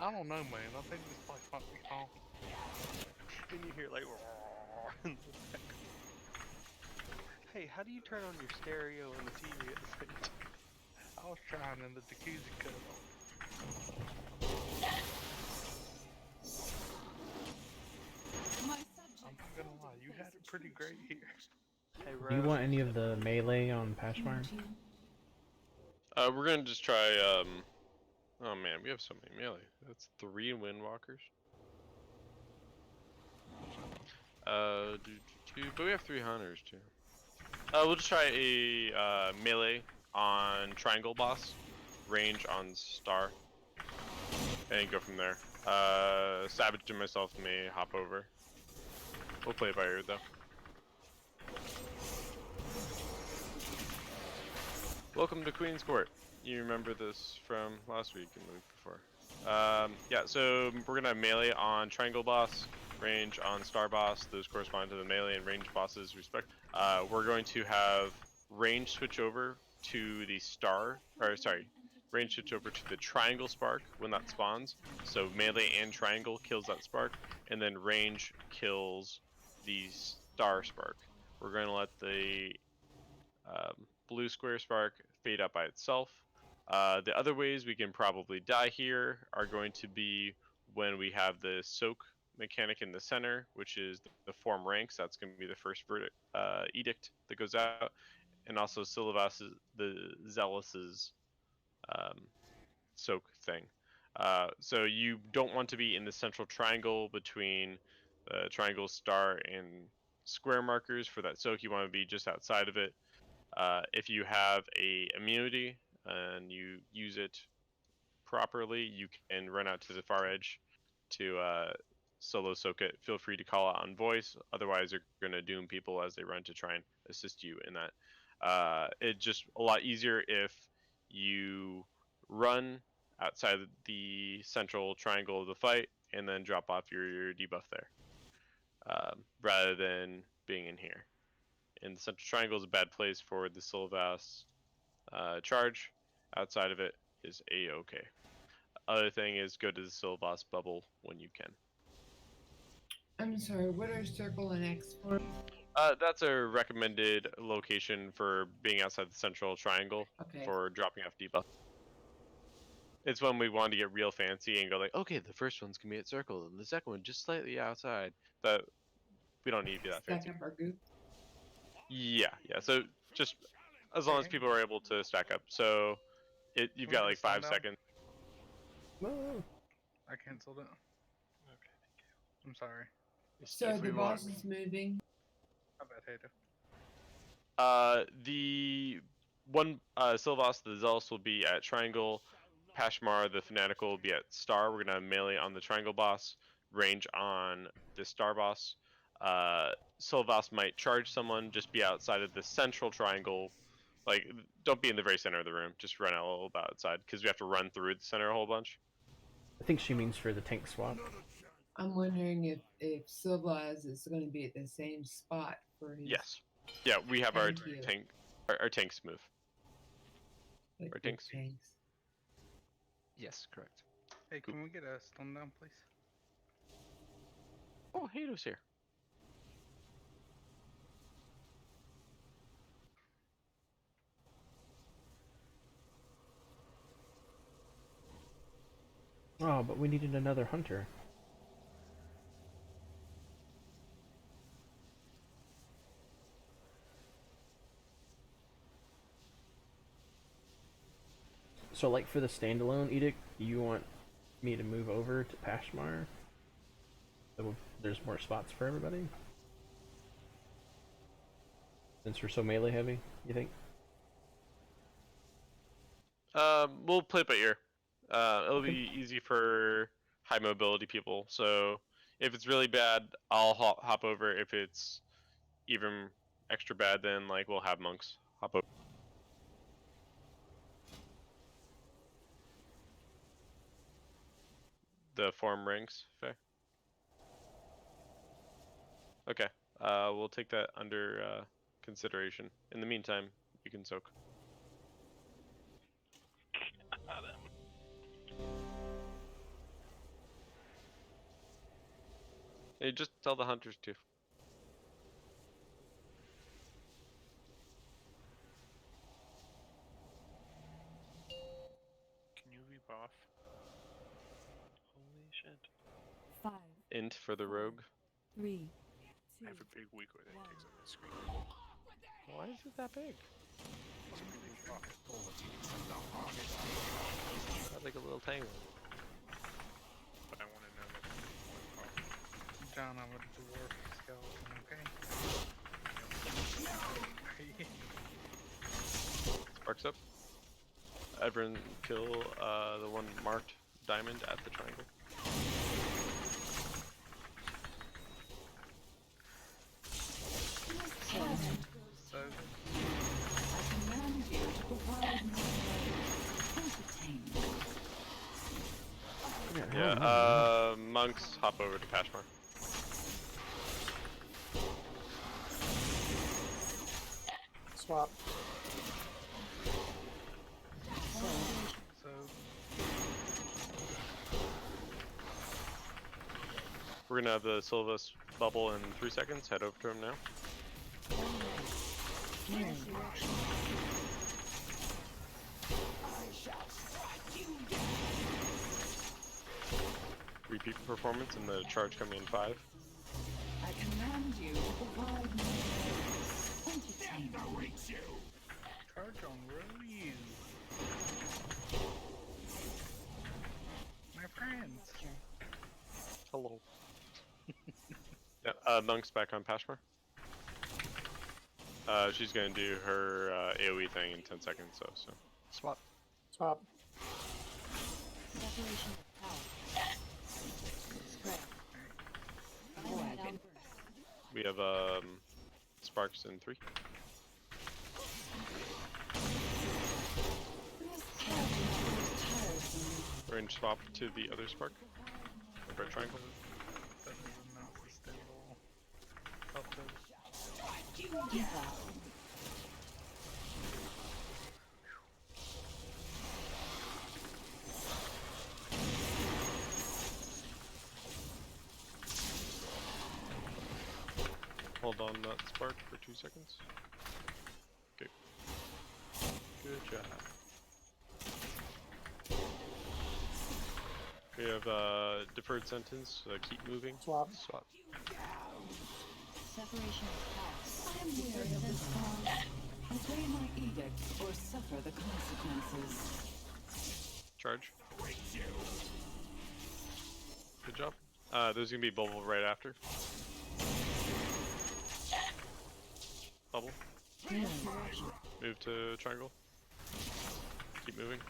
I don't know, man. I think this place might be haunted. And you hear like, in the background. Hey, how do you turn on your stereo and the TV at the same time? I was trying and the jacuzzi cut off. I'm not gonna lie, you had it pretty great here. Hey, Do you Ro. want any of the melee on Pashmar? We're gonna just try. Oh man, we have so many melee. That's 3 Windwalkers. But we have 3 hunters too. We'll just try a melee on triangle boss, range on star, and go from there. Savage and myself may hop over. We'll play it by ear though. Welcome to Queen's Court. You remember this from last week and the week before. Yeah, so we're gonna have melee on triangle boss, range on star boss. Those correspond to the melee and range bosses respect. We're going to have range switch over to the range switch over to the triangle spark when that spawns. So melee and triangle kills that spark, and then range kills the star spark. We're going to let the blue square spark fade out by itself. The other ways we can probably die here are going to be when we have the soak mechanic in the center, which is the form ranks. That's going to be the first edict that goes out, and also Silvas' the Zealous's soak thing. So you don't want to be in the central triangle between the triangle, star, and square markers for that soak. You want to be just outside of it. If you have a immunity and you use it properly, you can run out to the far edge to solo soak it. Feel free to call out on voice, otherwise you're going to doom people as they run to try and assist you in that. It's just a lot easier if you run outside the central triangle of the fight and then drop off your debuff there, rather than being in here. And the central triangle is a bad place for the Silvas charge. Outside of it is a-okay. Other thing is go to the Silvas bubble when you can. I'm sorry, what are circle and X for? That's a recommended location for being outside the central triangle for dropping off debuff. It's when we want to get real fancy and go like, okay, the first one's gonna be at circle, and the second one just slightly outside. But we don't need to be that fancy. Stack up our group. Yeah. So just as long as people are able to stack up. So you've got like 5 seconds. No. I canceled it. Okay, thank you. I'm sorry. So the boss is moving. My bad, Hater. The one Silvas the Zealous will be at triangle. Pashmar the Fanatical will be at star. We're gonna have melee on the triangle boss, range on the star boss. Silvas might charge someone. Just be outside of the central triangle. Like, don't be in the very center of the room. Just run out a little bit outside because we have to run through the center a whole bunch. I think she means for the tank swap. I'm wondering if Silvas is going to be at the same spot for his. Yes. Yeah, we have our Thank you. tank. Our tanks move. Like Our big tanks. tanks. Yes, correct. Hey, can we get a stun down, please? Oh, Hato's here. Oh, but we needed another hunter. So, like, for the standalone edict, you want me to move over to Pashmar? So there's more spots for everybody? Since we're so melee heavy, you think? We'll play it by ear. It'll be easy for high mobility people. So if it's really bad, I'll hop over. If it's even extra bad, then like we'll have monks hop over. The form ranks, fair. Okay, we'll take that under consideration. In the meantime, you can soak. Hey, just tell the hunters to. Can you rebuff? Holy shit. 5, Int for the rogue. 3, I have a big weakler that takes up my screen. Why is it that big? So people buff it. Got like a little tiny one. But I want to know that people buff it. John, I'm a dwarf skeleton, okay? Sparks up. Everyone kill the one marked diamond at the triangle. So, I command you to provide more entertainment. Yeah, monks hop over to Pashmar. Swap. so We're gonna have the Sylvus bubble in 3 seconds. Head over to him now. Repeat performance and the charge coming in 5. I command you to provide more entertainment. charge on Ryu. My friends. Hello. Yeah, monk's back on Pashmar. She's gonna do her AoE thing in 10 seconds, so. Swap. Swap. Separation of power. Spread. Void outburst. We have sparks in 3. Range swap to the other spark. Over at triangle. That is not sustainable. Upload. Hold on that spark for 2 seconds. Okay. Good job. We have deferred sentence, so keep moving. Swap. Swap. Separation of power. I am weary of this cause. Obey my edict or suffer the consequences. Charge. Good job. There's gonna be bubble right after. Bubble. Move to triangle. Keep moving.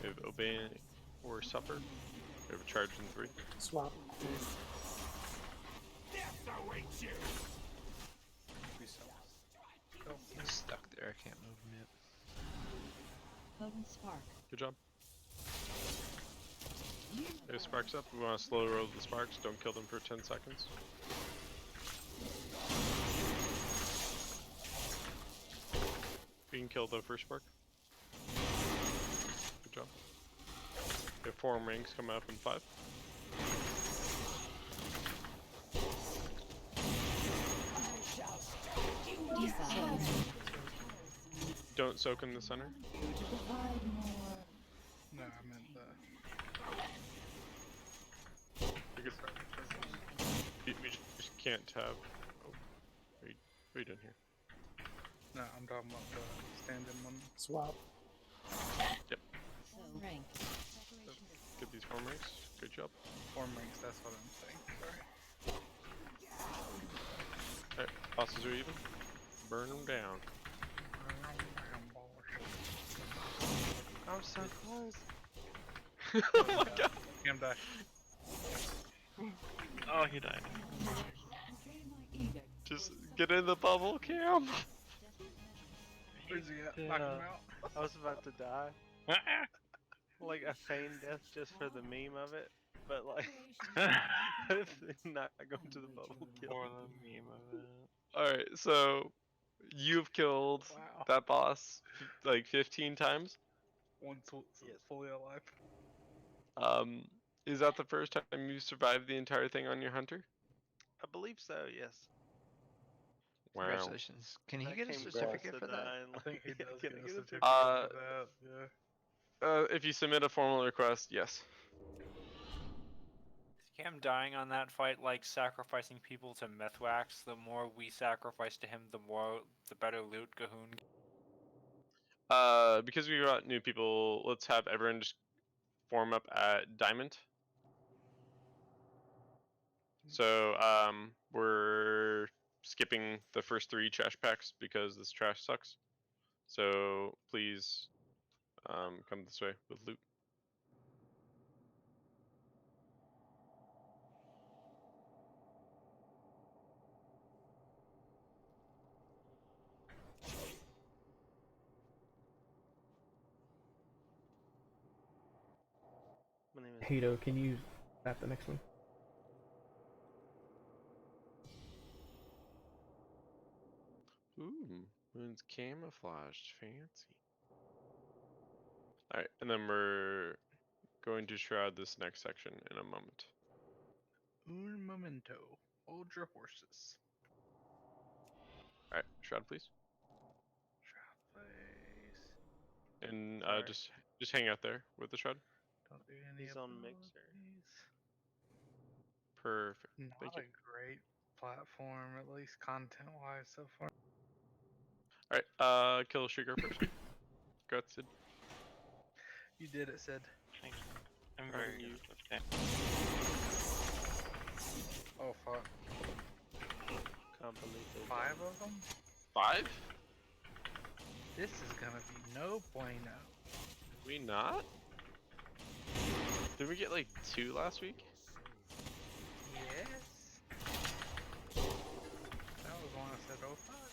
We have obey or suffer. We have a charge in 3. Swap. I'm stuck there. I can't move him yet. Potent spark. Good job. Okay, sparks up. We want to slow roll the sparks. Don't kill them for 10 seconds. We can kill the first spark. Good job. We have 4 rings coming up in 5. Don't soak in the center. No, I meant the. You're good. We just can't have. Oh, what are you doing here? No, I'm talking about the stand-in one. Swap. Yep. Rank. Get these 4 rings. Good job. Form ranks, that's what I'm saying. Sorry. Alright, bosses are even. Burn them down. I'm so close. Oh my god. Cam die. Oh, he died. Just get in the bubble, Cam. Where's he at? Knock him out. I was about to die. Like I feigned death just for the meme of it, but like not going to the bubble kill. For the meme of it. Alright, so you've killed Wow. that boss like 15 times. Once fully alive. Is that the first time you survived the entire thing on your hunter? I believe so, yes. Wow. Congratulations. Can he I get a came certificate close for to that? dying, I think he yeah, does can get I a get a certificate certificate? for that, yeah. If you submit a formal request, yes. Is Cam dying on that fight like sacrificing people to Mythwax? The more we sacrifice to him, the better loot Cahoon. Because we got new people, let's have everyone just form up at Diamond. So, we're skipping the first 3 trash packs because this trash sucks. So, please, come this way with loot. My name is Hato, can you tap the next one? Ooh, moon's camouflaged, fancy. Alright, and then we're going to shroud this next section in a moment. Un momento. Hold your horses. Alright, shroud please. Shroud place. And Sorry. just hang out there with the shroud. Don't do any He's of on Mixer. these. Perfect. Not Thank a you. great platform, at least content wise so far. Alright, kill Sugar first. Congrats, Sid. You did it, Sid. Thank you. I'm very good at this game. Oh fuck. Can't believe it. 5 of them? 5? This is gonna be no bueno. We not? Did we get like 2 last week? Yes. That was one I said, oh fuck.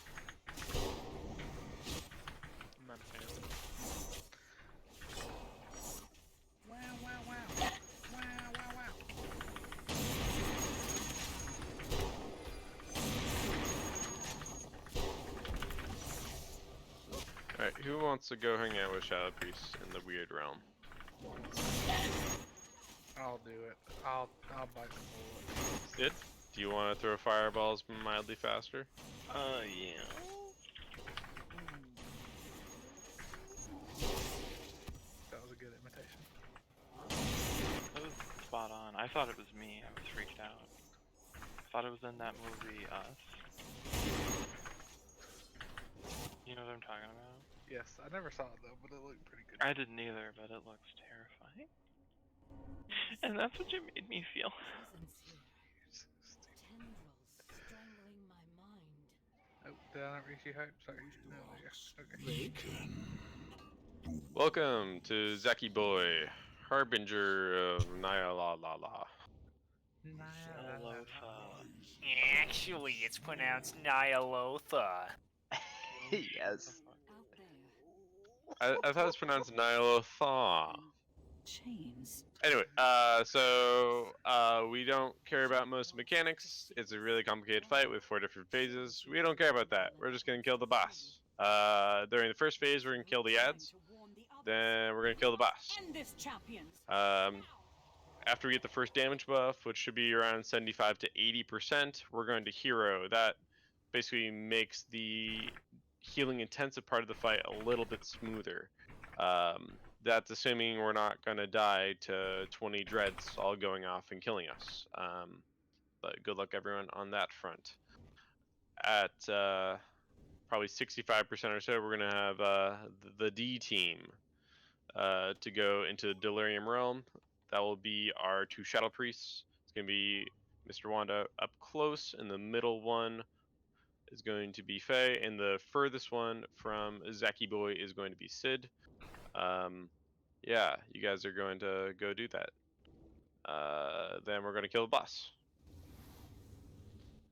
I'm not a fan. Wow, wow, wow. Wow, wow, wow. Alright, who wants to go hang out with Shadow Priest in the weird realm? I'll do it. I'll bite the bullet. Sid, do you want to throw fireballs mildly faster? Yeah. That was a good imitation. That was spot on. I thought it was me. I was freaked out. I thought it was in that movie, Us. You know what I'm talking about? Yes, I never saw it though, but it looked pretty good. I didn't either, but it looks terrifying. And that's what you made me feel. Oh, did I not reach you hype? Sorry. No, there you go. Okay. Welcome to Zaki Boy, Harbinger of Nyalala. Actually, it's pronounced Nyalotha. Yes. I thought it was pronounced Nyalotha. Chains. Anyway, we don't care about most mechanics. It's a really complicated fight with 4 different phases. We don't care about that. We're just gonna kill the boss. During the first phase, we're gonna kill the ads. Then we're gonna kill the boss. After we get the first damage buff, which should be around 75 to 80%, we're going to hero. That basically makes the healing intensive part of the fight a little bit smoother. That's assuming we're not going to die to 20 dreads all going off and killing us. But good luck everyone on that front. At probably 65% or so, we're going to have the D team to go into the Delirium Realm. that will be our 2 Shadow Priests. It's going to be Mr. Wanda up close, and the middle one is going to be Faye, and the furthest one from Zaki Boy is going to be Sid. Yeah, you guys are going to go do that. Then we're going to kill the boss.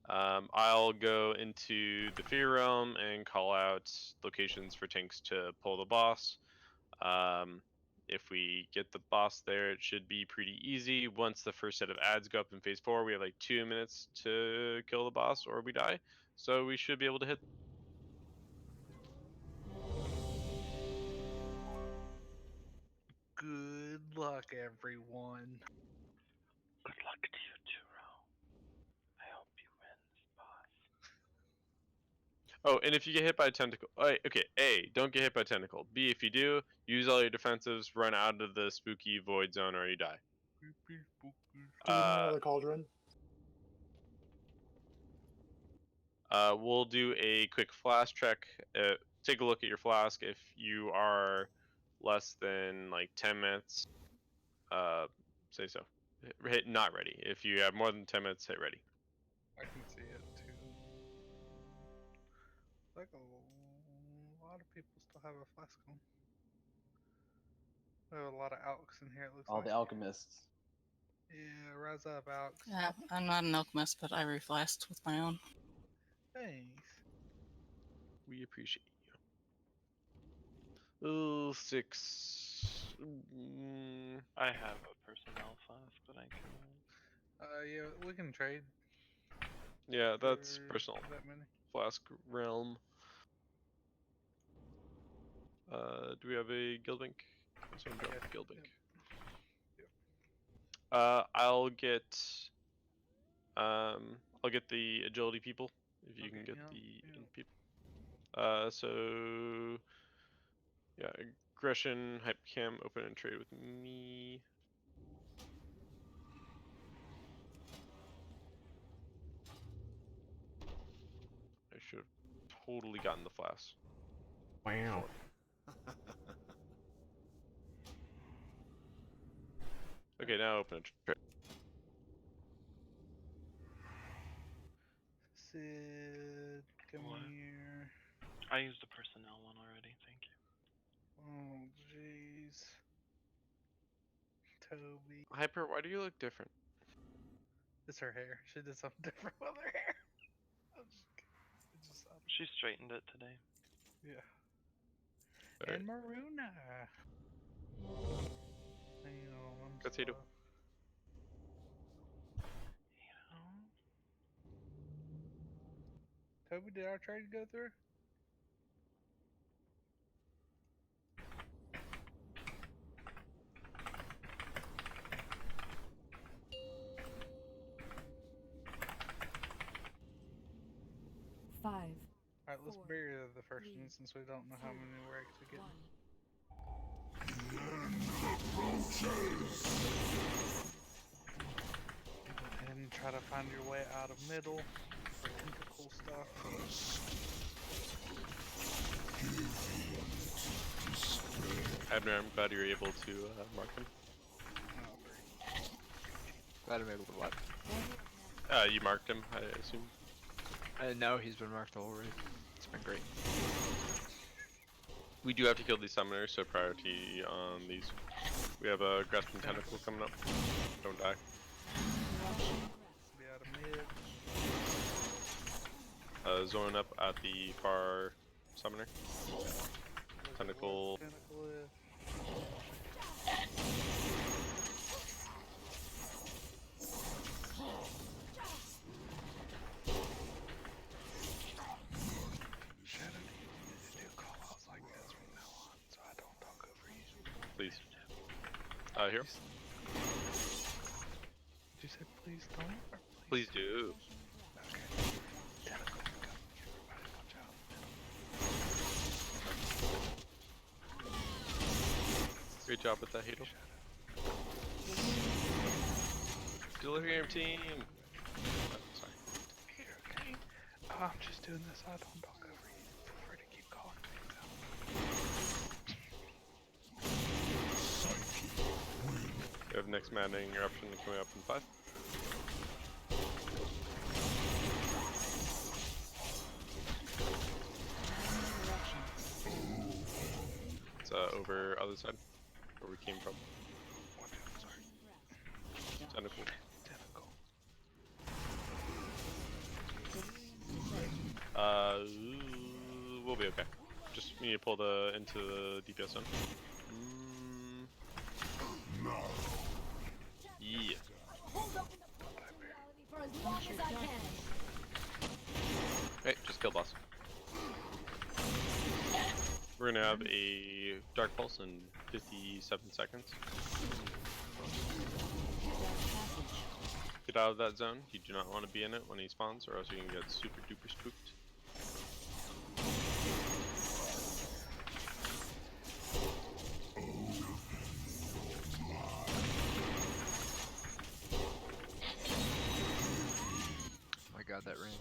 I'll go into the Fear Realm and call out locations for tanks to pull the boss. If we get the boss there, it should be pretty easy. Once the first set of ads go up in phase 4, we have like 2 minutes to kill the boss or we die. So we should be able to hit. Good luck, everyone. Good luck to you too, Ro. I hope you win this boss. Oh, and if you get hit by a tentacle, okay, A, don't get hit by a tentacle. B, if you do, use all your defensives, run out of the spooky void zone, or you die. Do we know the cauldron? We'll do a quick flask check. Take a look at your flask. If you are less than like 10 minutes, say so. Hit not ready. If you have more than 10 minutes, hit ready. I can see it too. Like a lot of people still have a flask on. We have a lot of alks in here. It looks All like. the alchemists. Yeah, rise up, alks. Yeah, I'm not an alchemist, but I reflasked with my own. Thanks. We appreciate you. Oh, 6. I have a personnel flask, but I can. Yeah, we can trade. Yeah, that's for personal. That many. Flask realm. Do we have a Guildbank? Yes, we have a Guildbank. I'll get the agility people if you can get the people. So yeah, aggression, hypercam, open and trade with me. I should have totally gotten the flask. Wow. Okay, now open and trade. Sid, come here. I used the personnel one already, thank you. Oh, jeez. Toby. Hyper, why do you look different? It's her hair. She did something different with her hair. She straightened it today. Yeah. All And Maruna. Potato. Toby, did our trade go through? Five. Alright, let's bury the first one since we don't know how many we're actually getting. Go ahead and try to find your way out of middle for tentacle stuff. Abner, I'm glad you're able to mark him. Glad I'm able to what? You marked him, I assume. No, he's been marked already. It's been great. We do have to kill these summoners, so priority on these. We have a grasping tentacle coming up. Don't die. Be out of mid. Zone up at the far summoner. Tentacle. Please. Here. Did you say please don't? Or Please do. Okay. Tentacle incoming. Everybody watch out. Great job with that, Hadel. Delirium team. Sorry. Here, okay. I'm just doing this. I don't talk over you. Feel free to keep calling things out. We have next maddening eruption coming up in 5. It's over other side, where we came from. Tentacle. We'll be okay. Just need to pull into the DPS zone. Yeah. For as long as I can. Hey, just kill boss. We're gonna have a dark pulse in 57 seconds. Get out of that zone. You do not want to be in it when he spawns, or else you can get super duper spooked. Oh my god, that ring.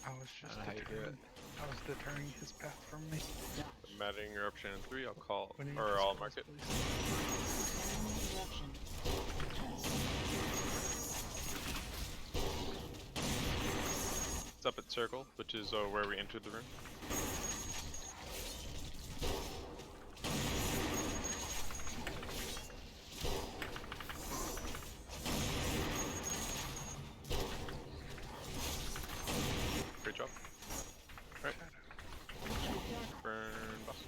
I was just I don't know how you do it. I was deterring his path from me. Maddening eruption in 3. I'll call, When you or just I'll close, mark it. It's up at circle, which is where we entered the room. Great job. Right. Burn boss.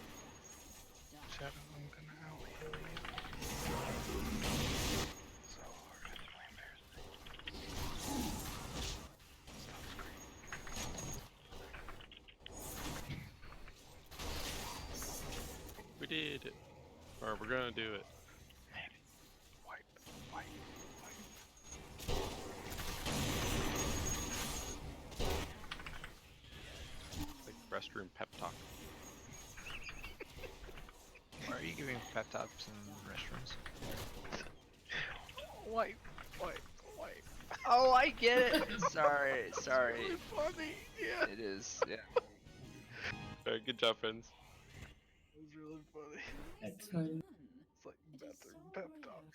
Shadow, I'm gonna out heal you. So hard. It's really embarrassing. Stop screaming. We did it. Or we're gonna do it. Wipe, wipe, wipe. Like restroom pep talk. Why are you giving pep talks in restrooms? Wipe, wipe, wipe. Oh, I get it! Sorry, sorry. It's really funny, yeah. It is, yeah. Alright, good job, friends. It was really funny. That's funny. It's like bathroom pep talk.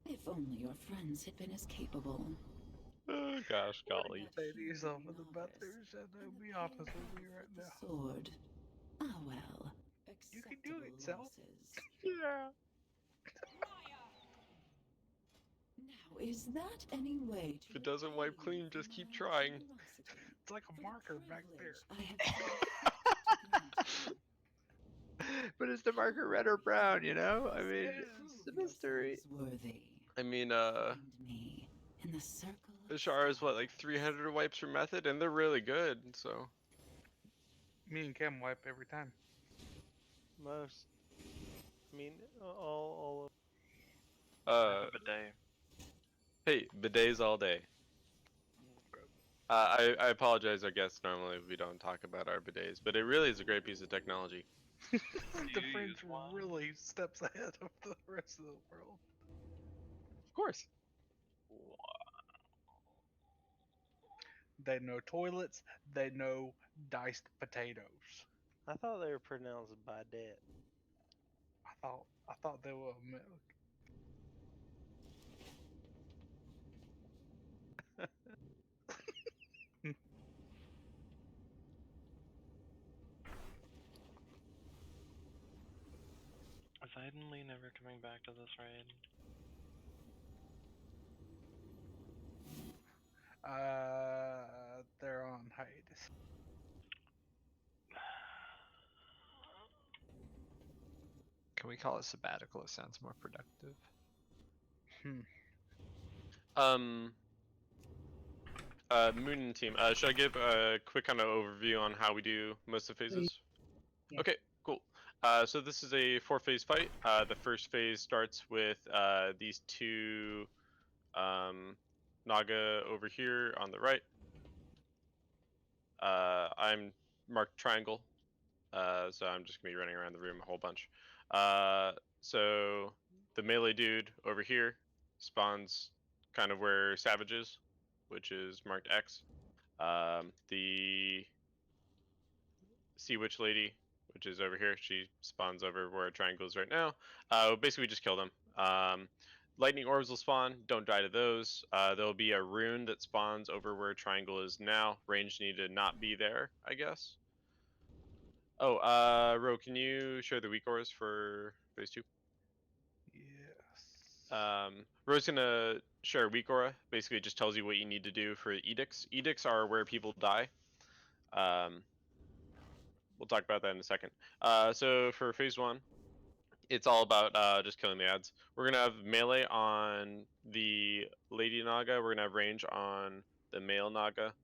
If only your friends had been as capable. Oh gosh, golly. Say to yourself in the bathroom, Shadow, be honest with me right now. Sword. Ah well. You can do it, self. Yeah. Now, is that any way to If it doesn't wipe clean, just keep trying. It's like a marker back there. But is the marker red or brown, you know? I mean, it's a mystery. Worthy. I mean, Me in the circle. Ashara is what, like 300 wipes per method, and they're really good, so. Me and Cam wipe every time. Most. I mean, all a bidet. Hey, bidets all day. I apologize, I guess normally we don't talk about our bidets, but it really is a great piece of technology. The French really steps ahead of the rest of the world. Of course. They know toilets. They know diced potatoes. I thought they were pronounced bidet. I thought they were milk. Is Idenly never coming back to this raid? They're on hiatus. Can we call it sabbatical? It sounds more productive. Moon and team. Should I give a quick kind of overview on how we do most of the phases? Yeah. Okay, cool. So this is a 4-phase fight. The first phase starts with these two Naga over here on the right. I'm marked triangle, so I'm just gonna be running around the room a whole bunch. So the melee dude over here spawns kind of where Savage is, which is marked X. The Sea Witch lady which is over here. She spawns over where triangle is right now. Basically, just kill them. Lightning orbs will spawn. Don't die to those. There'll be a rune that spawns over where triangle is now. Range need to not be there, I guess. Oh, Ro, can you share the weak auras for phase 2? Yes. Ro's gonna share a weak aura. Basically, it just tells you what you need to do for edicts. Edicts are where people die. We'll talk about that in a second. So for phase 1, it's all about just killing the ads. We're gonna have melee on the lady Naga. We're gonna have range on the male Naga.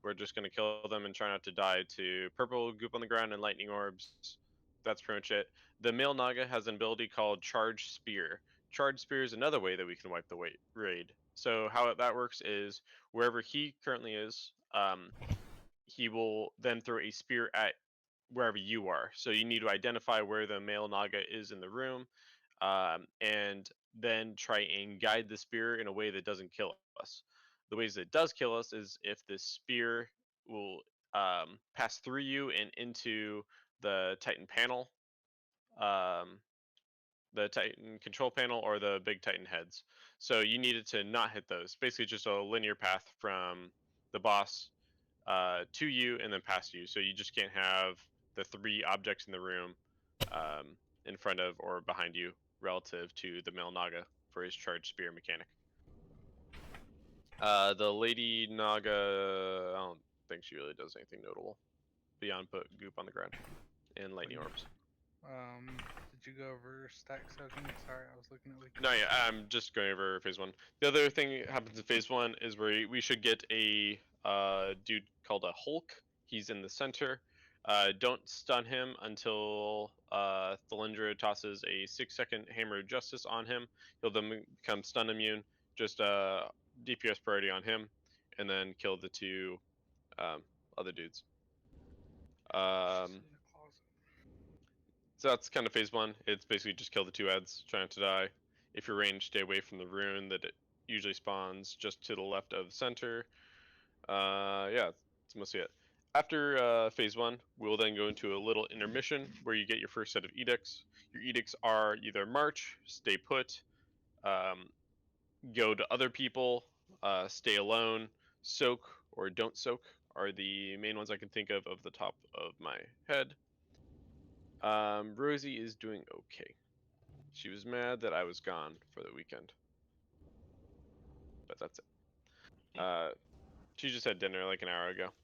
We're just gonna kill them and try not to die to purple goop on the ground and lightning orbs. That's pretty much it. The male Naga has an ability called Charge Spear. Charge Spear is another way that we can wipe the raid. So how that works is wherever he currently is, he will then throw a spear at wherever you are. So you need to identify where the male Naga is in the room, and then try and guide the spear in a way that doesn't kill us. The ways it does kill us is if the spear will pass through you and into the Titan panel, the Titan control panel, or the big Titan heads. So you needed to not hit those. Basically, just a linear path from the boss to you and then past you. So you just can't have the 3 objects in the room in front of or behind you relative to the male Naga for his charged spear mechanic. The lady Naga, I don't think she really does anything notable beyond put goop on the ground and lightning orbs. Did you go over stack soaking? Sorry, I was looking at weak. No, yeah, I'm just going over phase 1. The other thing that happens in phase 1 is where we should get a dude called a Hulk. He's in the center. Don't stun him until Thalindra tosses a 6-second Hammer of Justice on him. He'll then become stun immune. Just DPS priority on him, and then kill the 2 other dudes. So that's kind of phase 1. It's basically just kill the 2 ads, try not to die. If you're ranged, stay away from the rune that it usually spawns just to the left of the center. Yeah, that's mostly it. After phase 1, we'll then go into a little intermission where you get your first set of edicts. Your edicts are either march, stay put, go to other people, stay alone, soak, or don't soak are the main ones I can think of the top of my head. Rosie is doing okay. She was mad that I was gone for the weekend. But that's it. She just had dinner like an hour ago.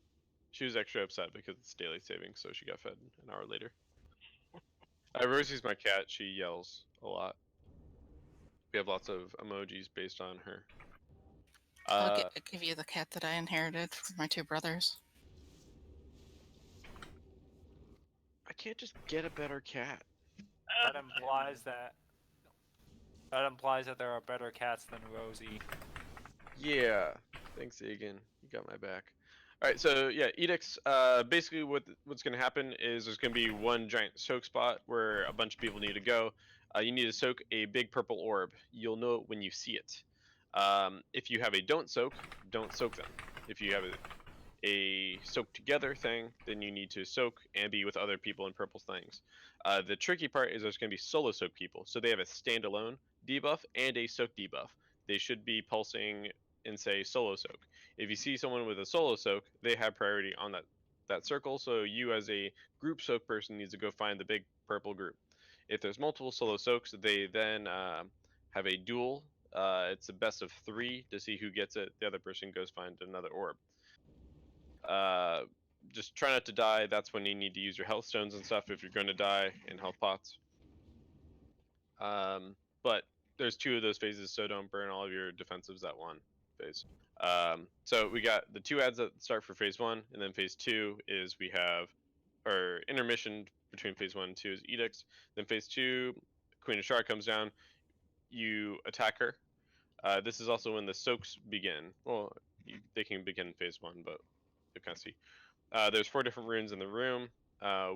She was extra upset because it's daylight savings, so she got fed an hour later. Rosie's my cat. She yells a lot. We have lots of emojis based on her. I'll give you the cat that I inherited from my 2 brothers. I can't just get a better cat. That implies that there are better cats than Rosie. Yeah. Thanks, Egan. You got my back. Alright, so yeah, edicts. Basically what's gonna happen is there's gonna be one giant soak spot where a bunch of people need to go. You need to soak a big purple orb. You'll know it when you see it. If you have a don't soak them. If you have a soak together thing, then you need to soak and be with other people in purple things. The tricky part is there's going to be solo soak people, so they have a standalone debuff and a soak debuff. They should be pulsing in, say, solo soak. If you see someone with a solo soak, they have priority on that circle, so you as a group soak person needs to go find the big purple group. If there's multiple solo soaks, they then have a duel. It's a best of 3 to see who gets it. The other person goes find another orb. Just try not to die. That's when you need to use your health stones and stuff if you're going to die, in health pots. But there's 2 of those phases, so don't burn all of your defensives at one phase. So we got the 2 ads that start for phase 1, and then phase 2 is we have our intermission between phase 1 and 2 is edicts. Then phase 2, Queen of Shar comes down. You attack her. This is also when the soaks begin. Well, they can begin in phase 1, but you kind of see. There's 4 different runes in the room.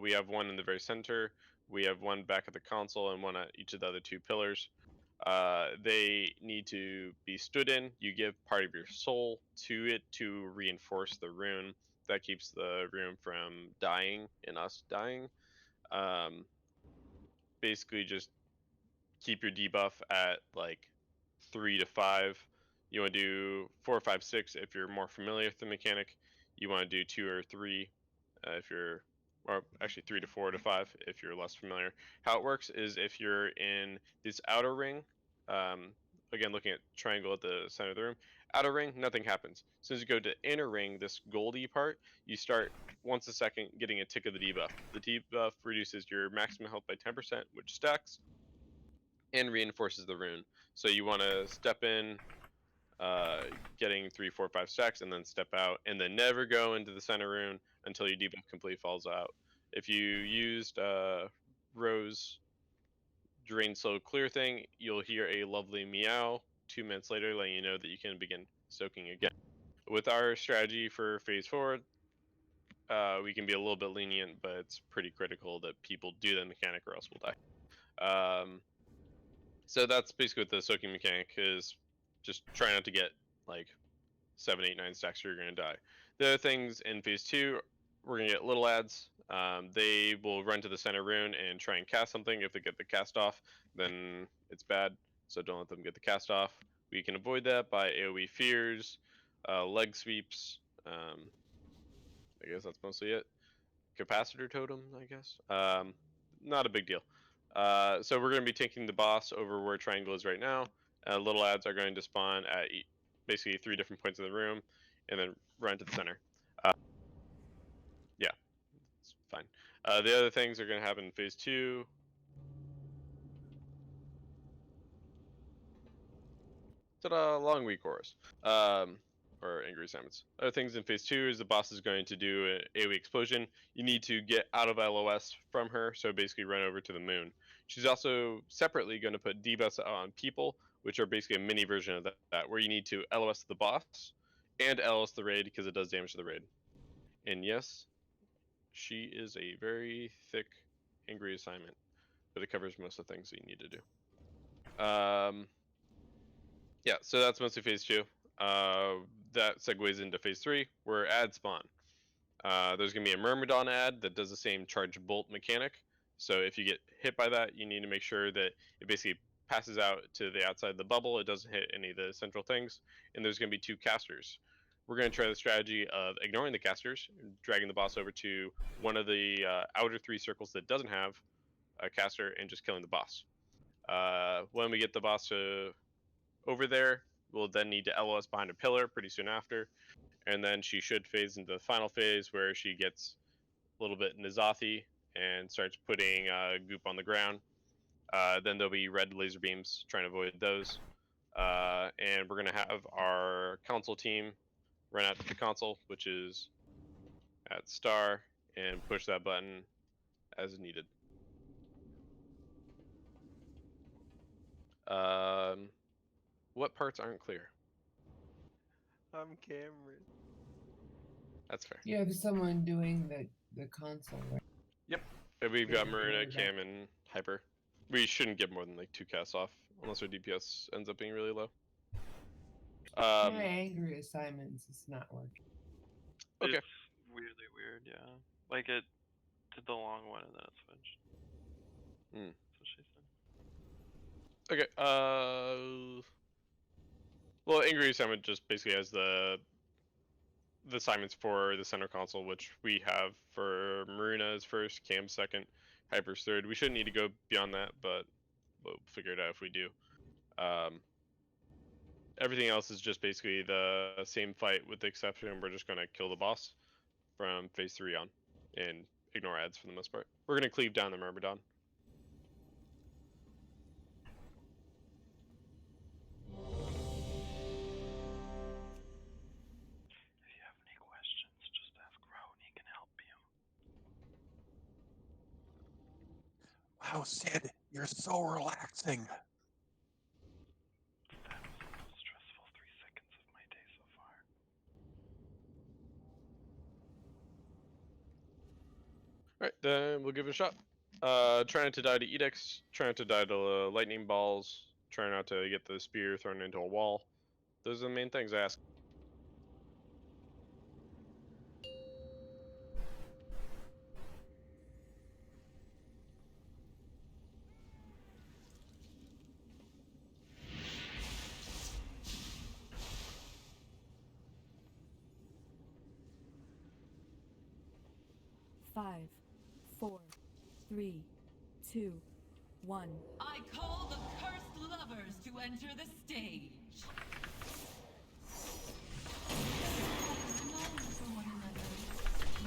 We have one in the very center. We have one back at the console and one at each of the other 2 pillars. They need to be stood in. You give part of your soul to it to reinforce the rune. That keeps the rune from dying and us dying. basically just keep your debuff at like 3 to 5. You want to do 4, 5, 6 if you're more familiar with the mechanic. You want to do 2 or 3 if you're, or actually 3 to 4 to 5 if you're less familiar. How it works is if you're in this outer ring, again looking at triangle at the center of the room, outer ring, nothing happens. As soon as you go to inner ring, this goldy part, you start once a second getting a tick of the debuff. The debuff reduces your maximum health by 10%, which stacks and reinforces the rune. So you want to step in, getting 3, 4, 5 stacks, and then step out, and then never go into the center rune until your debuff completely falls out. If you used Rose Drain Slow Clear thing, you'll hear a lovely meow 2 minutes later, letting you know that you can begin soaking again. With our strategy for phase 4, we can be a little bit lenient, but it's pretty critical that people do the mechanic or else we'll die. So that's basically what the soaking mechanic is. Just try not to get like 7, 8, 9 stacks or you're going to die. The other things in phase 2, we're going to get little ads. They will run to the center rune and try and cast something. If they get the cast off, then it's bad. So don't let them get the cast off. We can avoid that by AoE fears, leg sweeps. I guess that's mostly it. Capacitor totem, I guess. Not a big deal. So we're going to be taking the boss over where triangle is right now. Little ads are going to spawn at basically 3 different points of the room, and then run to the center. Yeah, it's fine. The other things are going to happen in phase 2. Ta-da! Long week chorus. Or angry assignments. Other things in phase 2 is the boss is going to do an AoE explosion. You need to get out of LOS from her, so basically run over to the moon. She's also separately going to put debuffs on people, which are basically a mini version of that, where you need to LOS the boss and LOS the raid because it does damage to the raid. And yes, she is a very thick angry assignment, but it covers most of the things that you need to do. Yeah, so that's mostly phase 2. That segues into phase 3, where ads spawn. There's going to be a Myrmidon ad that does the same charge bolt mechanic. So if you get hit by that, you need to make sure that it basically passes out to the outside of the bubble. It doesn't hit any of the central things. And there's going to be 2 casters. We're going to try the strategy of ignoring the casters, dragging the boss over to one of the outer 3 circles that doesn't have a caster, and just killing the boss. When we get the boss over there, we'll then need to LOS behind a pillar pretty soon after, and then she should phase into the final phase where she gets a little bit Nizathy and starts putting goop on the ground. Then there'll be red laser beams, trying to avoid those. And we're going to have our console team run out to the console, which is at star, and push that button as needed. What parts aren't clear? I'm Cameron. That's fair. You have someone doing the console, right? Yep. And we've got Yeah, Marina, that- Cam, and Hyper. We shouldn't get more than like 2 casts off, unless our DPS ends up being really low. My angry assignments is not working. Okay. It's weirdly weird, yeah. Like it did the long one and then it switched. Hmm. That's what she said. Okay. Well, angry assignment just basically has the assignments for the center console, which we have for Marina is first, Cam second, Hyper's third. We shouldn't need to go beyond that, but we'll figure it out if we do. Everything else is just basically the same fight, with the exception we're just going to kill the boss from phase 3 on and ignore ads for the most part. We're going to cleave down the Myrmidon. If you have any questions, just ask Rowan, he can help you. Wow, Sid, you're so relaxing. That was the most stressful 3 seconds of my day so far. Alright, then we'll give it a shot. Try not to die to edicts, try not to die to lightning balls, try not to get the spear thrown into a wall. Those are the main things I ask. 5, 4, 3, 2, 1. I call the cursed lovers to enter the stage. Long for one another,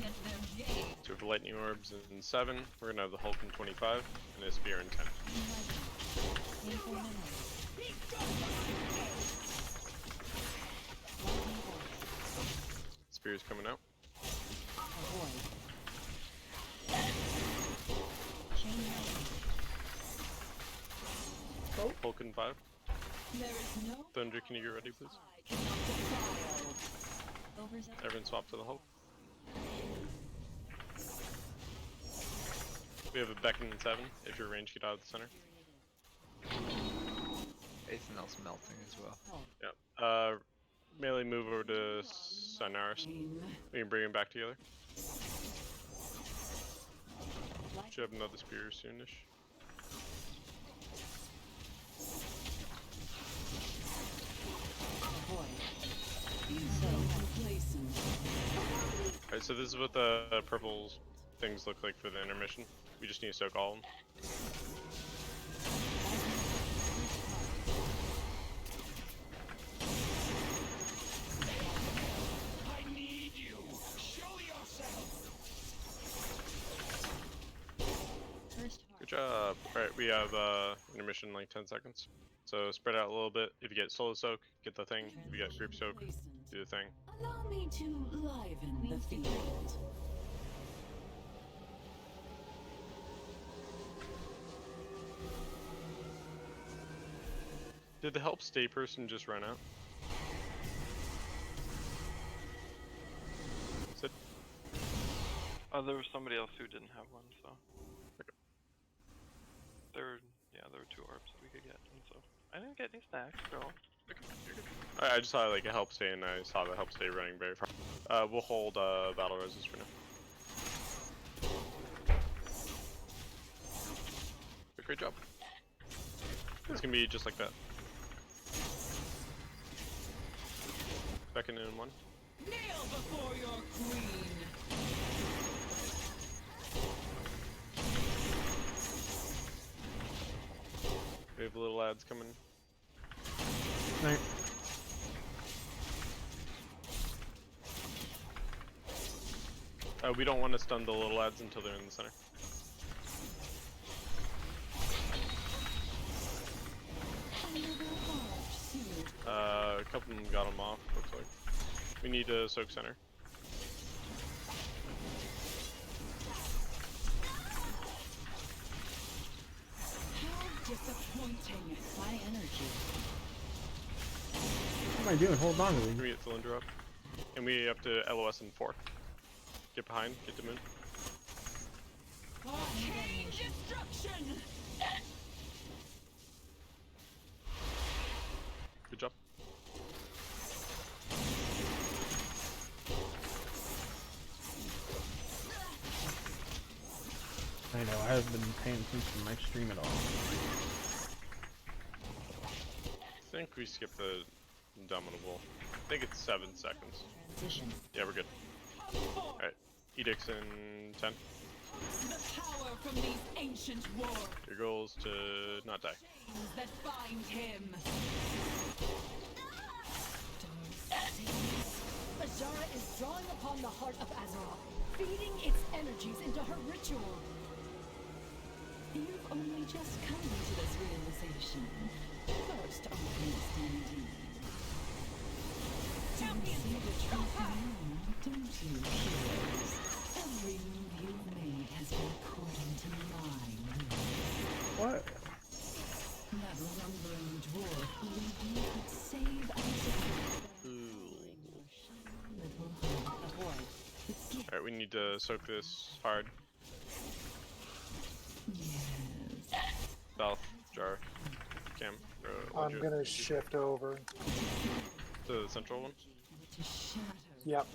yet their gaze. So we have lightning orbs in 7. We're gonna have the Hulk in 25 and a spear in 10. Spear's coming out. Hulk in 5. There is no Thunder, can you get ready, please? Everyone swap to the Hulk. We have a beacon in 7. If you're range, get out of the center. Anything else melting as well. Yep. Melee move over to Cyrnaris. We can bring him back together. Should have another spear soonish. Alright, so this is what the purple things look like for the intermission. We just need to soak all of them. I need you. Show yourself. Good job. Alright, we have intermission in like 10 seconds. So spread out a little bit. If you get solo soak, get the thing. If you get group soak, do the thing. Allow me to liven the field. Did the help stay person just run out? Sid? There was somebody else who didn't have one, so. Okay. There were 2 orbs that we could get, and so. I didn't get any stacks, so. I just saw like a help stay and I saw the help stay running very far. We'll hold battle resist for now. Great job. It's gonna be just like that. Second in 1. Kneel before your queen. We have little lads coming. Right. We don't want to stun the little lads until they're in the center. A couple of them got them off, looks like. We need to soak center. How disappointing. My energy. What am I doing? Hold on to me. We get cylinder up. And we up to LOS in 4. Get behind, get to moon. Arcane destruction! Good job. I know, I haven't been paying attention to my stream at all. I think we skipped the Indomitable. I think it's 7 seconds. Yeah, we're good. Alright, edicts in 10. The power from these ancient wars. Your goal is to not die. That bind him. Azara is drawing upon the heart of Azeroth, feeding its energies into her ritual. You've only just come to this realization. First, alchemist indeed. Champion, see the truth now, don't you, heroes? Every move you've made has been according to my will. What? That lumbering dwarf believed you could save Azeroth. Alright, we need to soak this hard. Yes. South, jar, cam. I'm gonna shift over. To the central one? Yep.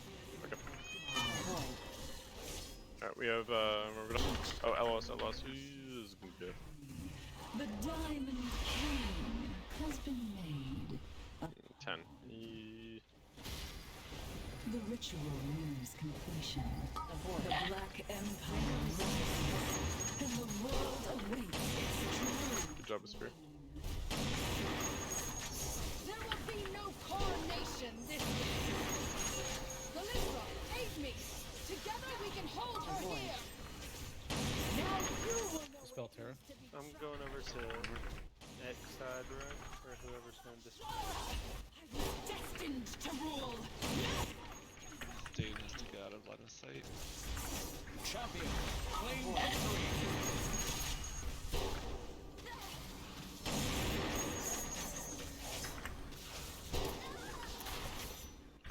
Okay. Alright, we have, LOS. This is gonna be good. The Diamond King has been made. 10. The ritual nears completion. The Black Empire rises, and the world awaits its true. Good job, Spear. There will be no coronation this year. Melissa, aid me. Together we can hold her here. Now you will know Spell what it Terra. means to be I'm going over to X side run, or whoever's going to dispel. I was destined to rule. Dane has to get out of line of sight. Champion, claim victory.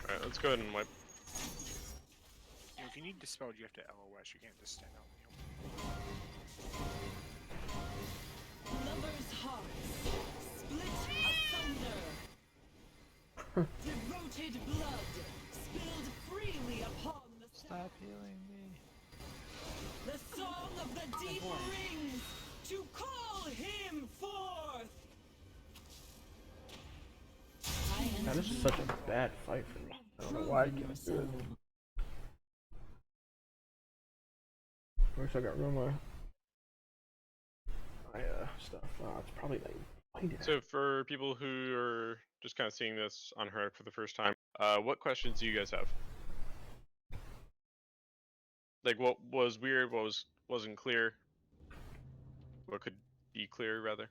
Alright, let's go ahead and wipe. You know, if you need dispelled, you have to LOS. You can't just stand out in the open. Lovers' hearts split asunder. Devoted blood spilled freely upon the Stop healing me. The song of the deep rings to call him forth. God, this is such a bad fight for me. I don't know why I can't do it. I wish I got room my stuff. It's probably like behind it. So for people who are just kind of seeing this on her for the first time, what questions do you guys have? Like what was weird, what wasn't clear? What could be clear rather?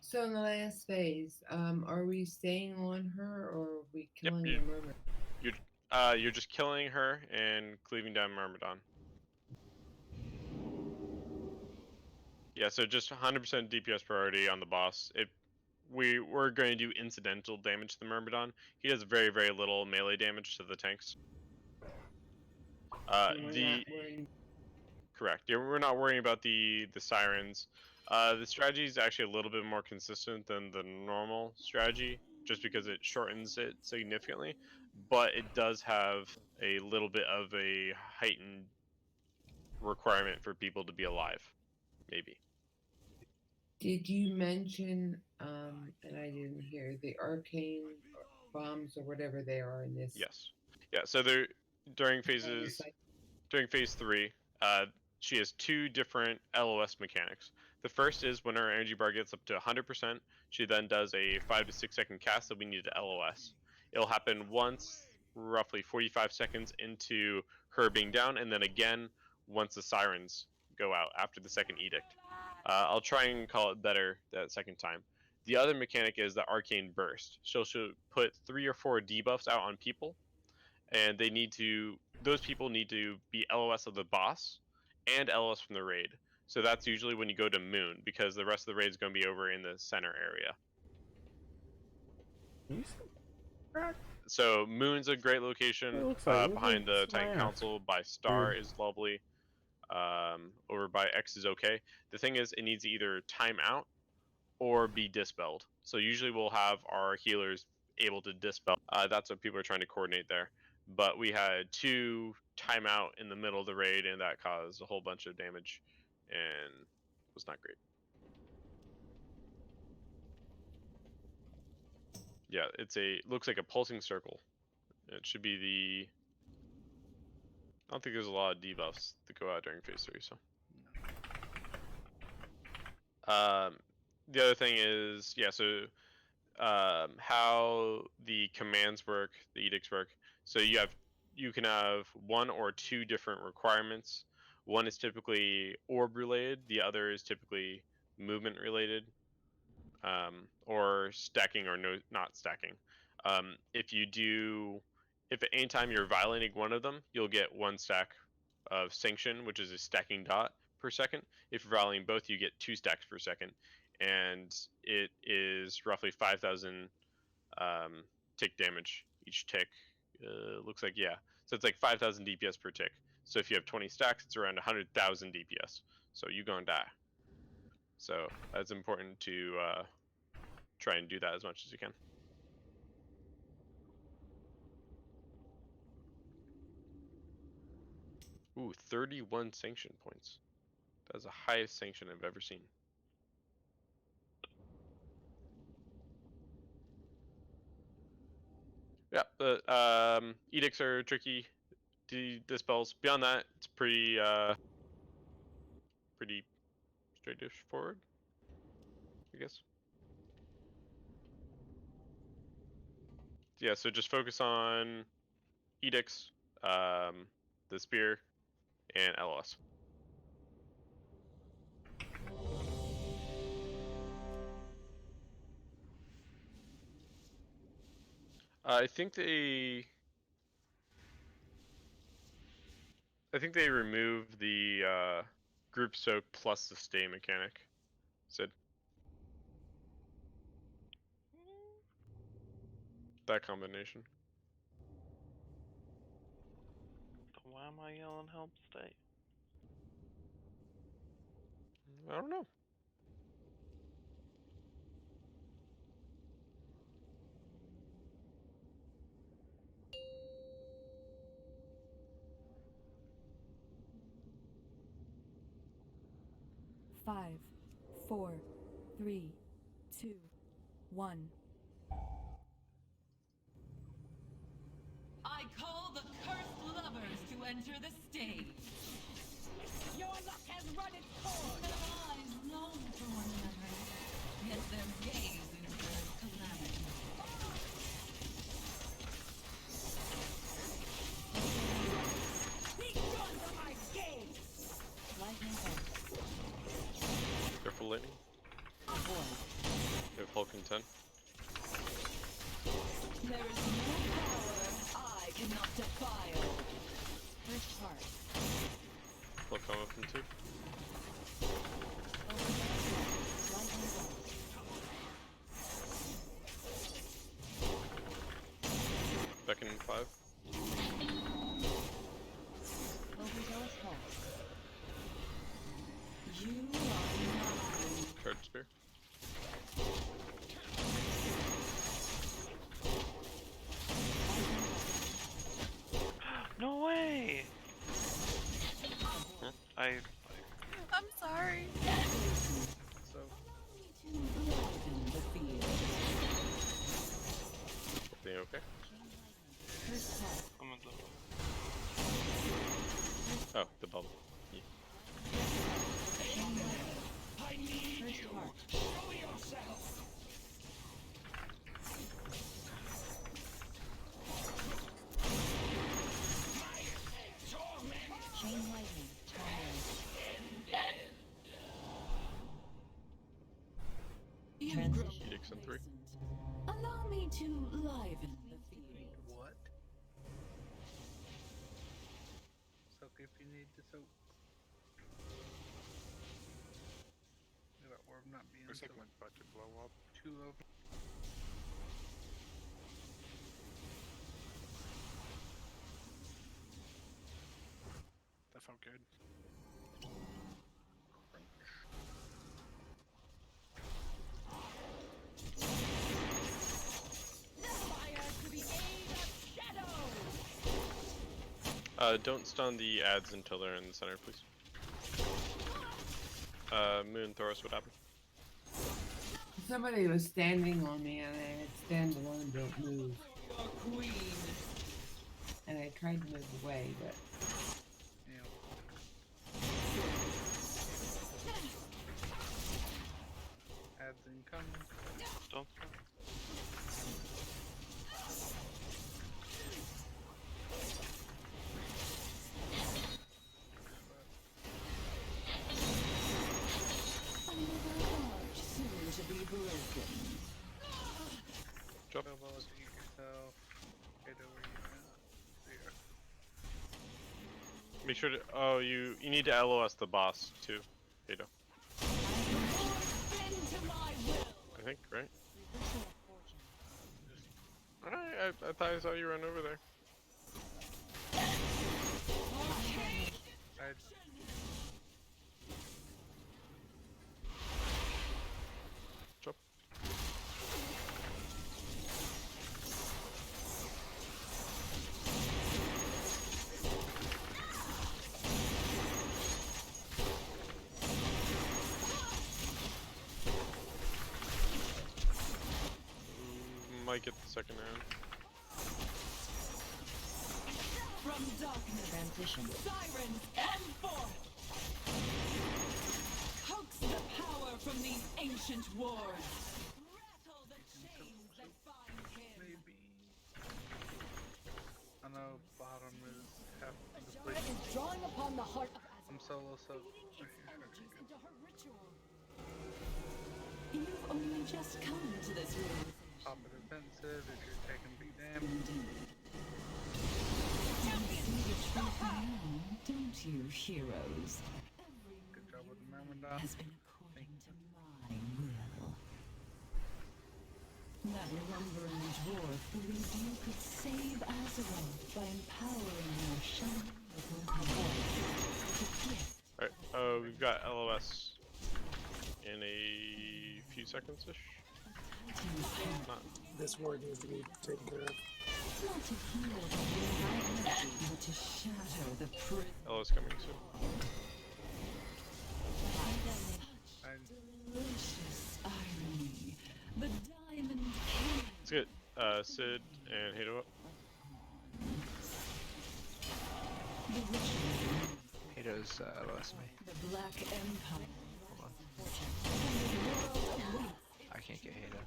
So in the last phase, are we staying on her or are we killing the mermaid? You're just killing her and cleaving down Myrmidon. Yeah, so just 100% DPS priority on the boss. We're going to do incidental damage to the Myrmidon. He does very, very little melee damage to the tanks. Correct. Yeah, we're not worrying about the sirens. The strategy is actually a little bit more consistent than the normal strategy, just because it shortens it significantly, but it does have a little bit of a heightened requirement for people to be alive, maybe. Did you mention, and I didn't hear, the arcane bombs or whatever they are in this? Yes. Yeah, so there during phase 3, she has two different LOS mechanics. The first is when her energy bar gets up to 100%, she then does a 5 to 6 second cast that we need to LOS. It'll happen once, roughly 45 seconds into her being down, and then again once the sirens go out after the second edict. I'll try and call it better that second time. The other mechanic is the arcane burst. She'll put 3 or 4 debuffs out on people, and those people need to be LOS of the boss and LOS from the raid. So that's usually when you go to Moon, because the rest of the raid is going to be over in the center area. So Moon's a great location. Behind the Titan Council by Star is lovely. Over by X is okay. The thing is, it needs to either time out or be dispelled. So usually we'll have our healers able to dispel. That's what people are trying to coordinate there. But we had 2 timeout in the middle of the raid, and that caused a whole bunch of damage, and was not great. Yeah, looks like a pulsing circle. It should be the. I don't think there's a lot of debuffs that go out during phase 3, so. The other thing is, yeah, so how the commands work, the edicts work. So you can have 1 or 2 different requirements. One is typically orb related, the other is typically movement related, or stacking or not stacking. If at any time you're violating one of them, you'll get 1 stack of sanction, which is a stacking dot per second. If you're violating both, you get 2 stacks per second, and it is roughly 5,000 tick damage each tick. Looks like, yeah, so it's like 5,000 DPS per tick. So if you have 20 stacks, it's around 100,000 DPS. So you're gonna die. So that's important to try and do that as much as you can. Ooh, 31 sanction points. That's the highest sanction I've ever seen. Yeah, but edicts are tricky to dispels. Beyond that, it's pretty pretty straight-ish forward, I guess. Yeah, so just focus on edicts, the spear, and LOS. I think they removed the group soak plus the stay mechanic. Sid. That combination. Why am I yelling help stay? I don't know. Five, 4, 3, 2, 1. I call the cursed lovers to enter the stage. Your luck has run its course. Their eyes long for one another, yet their gaze incurs calamity. Be gone from my gaze. Lightning bolt. Careful lightning. Void. You have Hulk and 10. There is no power I cannot defile. First part. Hulk coming from 2. Lightning bolt. Beckon 5. Overzealous pulse. You are mine. Charge spear. No way! Huh? I'm sorry. So. Lighten the field. Everything okay? First part. I'm at the Oh, the bubble. Yeah. I need First you. part. Show yourself. Chain lightning. Tornado. You Transition. grow Edicts in 3. Allow me to liven the field. What? Soak if you need to soak. That orb not being Looks like so I'm about to blow up. too low. That felt good. Fire to the aid of shadow. Don't stun the ads until they're in the center, please. Moon, Thoros, what happened? Somebody was standing on me and I had stand alone, don't move. Your queen. And I tried to move away, but Ads incoming. Don't. Another heart soon to be broken. Drop. Elbow to eat yourself. Get over here. There. Make sure to. Oh, you need to LOS the boss too. Kato. Bend to my will. I think, right? Reversal of fortune. I thought I saw you run over there. I'd Drop. Might get the second round. From darkness, Transition. sirens come forth. Coax the power from these ancient wars. Rattle the chains that bind him. Maybe. I know bottom is half Ajara complete. is drawing upon the heart of I'm solo, so. energies into her ritual. You've only just come to this realization. Pop a defensive if you're taking big damage. Don't you, heroes? Good job with the Myrmidon. Has been according to my will. That lumbering dwarf believed you could save Azeroth by empowering your shining little voice. Alright, we've got LOS in a few seconds-ish. Not. This ward needs to be taken care of. Not to heal the war energy, but to shatter the prison. LOS coming soon. Delicious irony. The diamond king. Let's get Sid and Hato up. The ritual. Hato's lost me. The Black Empire. Hold on. And the world awaits. I can't get Hato.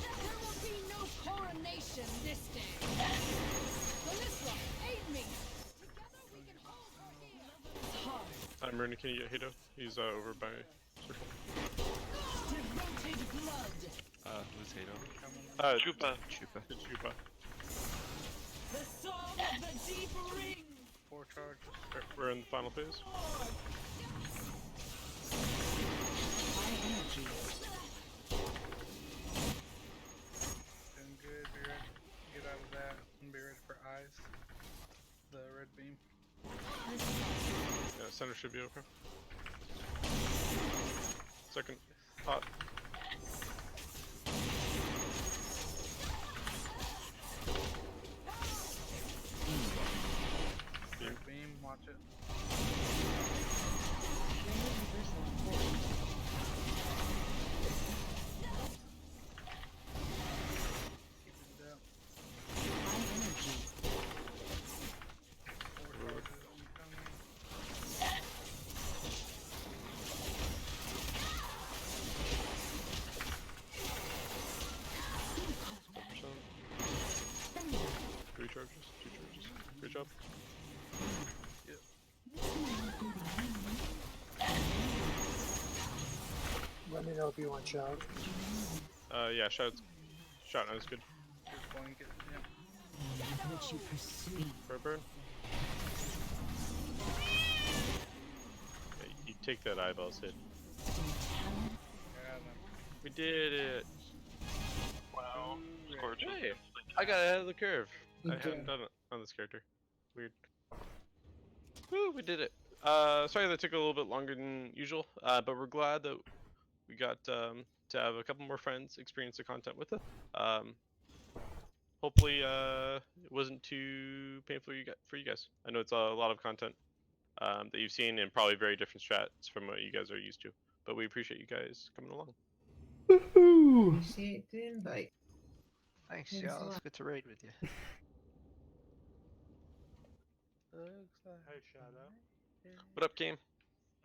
There will be no coronation this day. Melissa, aid me. Together we can hold her here. Hard. I'm Rooney, can you get Hato? He's over by circle. Devoted blood. Who's Hato? Chupa. Chupa. Chupa. The song of the deep ring. 4 charges. We're in the final phase. High energy. Doing good. Be ready. Get out of that and be ready for eyes. The red beam. Yeah, center should be okay. Second hot. Red beam, watch it. Keep it up. High energy. 4 charges incoming. Three charges, 2 charges. Good job. Let me know if you want shout. Yeah, shout now is good. Good blanket. Yep. Which you pursue. Burn. Yeah, you take that eyeball, Sid. We did it! Wow. Scorch. Hey, I got ahead of the curve. I haven't done it on this character. Weird. Woo, we did it. Sorry that took a little bit longer than usual, but we're glad that we got to have a couple more friends experience the content with it. Hopefully, it wasn't too painful for you guys. I know it's a lot of content that you've seen and probably very different strats from what you guys are used to. But we appreciate you guys coming along. Appreciate the invite. Thanks, Thanks a y'all. It's lot. good to raid with you. Hey, Shadow. What up, game?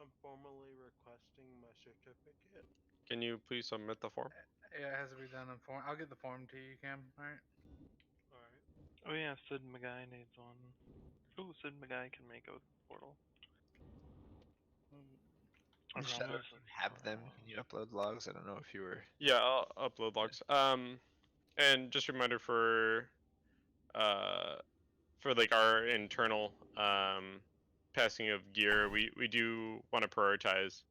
I'm formally requesting my certificate. Can you please submit the form? Yeah, it has to be done in form. I'll get the form to you, Cam. Alright. Alright. Oh yeah, Sid McGuy needs one. Ooh, Sid McGuy can make a portal. I Shadow, promise. if you have them, can you upload logs? I don't know if you were. Yeah, I'll upload logs. And just a reminder for like our internal passing of gear, we do want to prioritize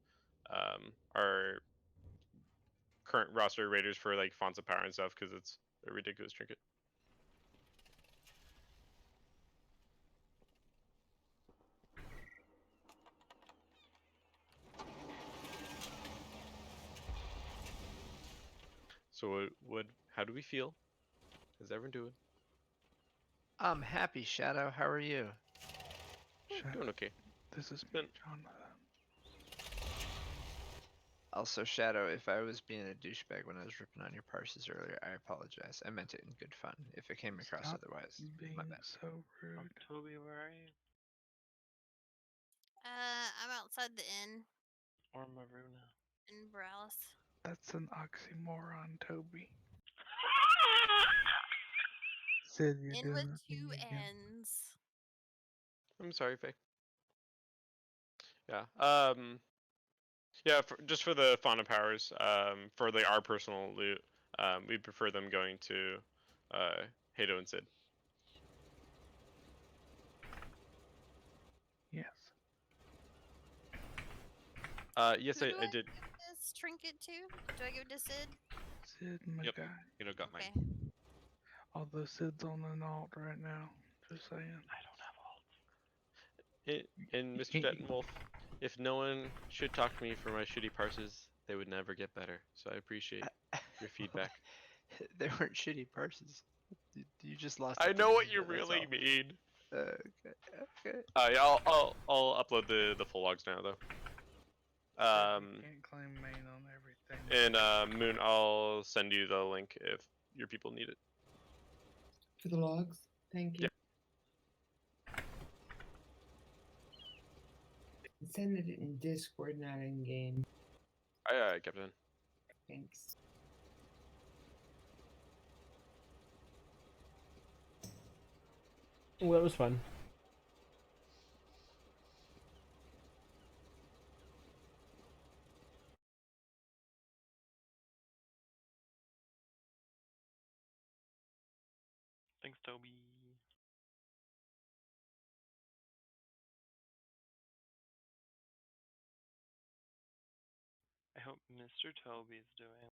our current roster raiders for like fonts of power and stuff because it's a ridiculous trinket. So how do we feel? How's everyone doing? I'm happy, Shadow. How are you? Doing okay. This is been John. Also, Shadow, if I was being a douchebag when I was ripping on your parses earlier, I apologize. I meant it in good fun. If it came across Stop otherwise, being my bad. so rude. Toby, where are you? I'm outside the inn Or Maruna? in Browse. That's an oxymoron, Toby. Said you're Inn doing with that thing 2 again. N's. I'm sorry, Faye. Yeah. Yeah. Just for the fauna powers, for our personal loot, we prefer them going to, Hato and Sid. Yes. Yes, Who do I did. give this trinket to? Do I give it to Sid? Sid, my Yep. guy. You know, got Okay. mine. Although Sid's on an alt right now. Just saying. I don't have alt. And Mr. Dettenwolf, if no one should talk to me for my shitty parses, they would never get better. So I appreciate your feedback. They weren't shitty parses. You just lost. I it to know me, what you that's really all. mean. Okay. Yeah, I'll upload the full logs now though. You can't claim main on everything. And Moon, I'll send you the link if your people need it. For the logs? Thank you. Send it in Discord, not in game. Aye, Captain. Thanks. Well, that was fun. Thanks, Toby. I hope Mr. Toby's doing.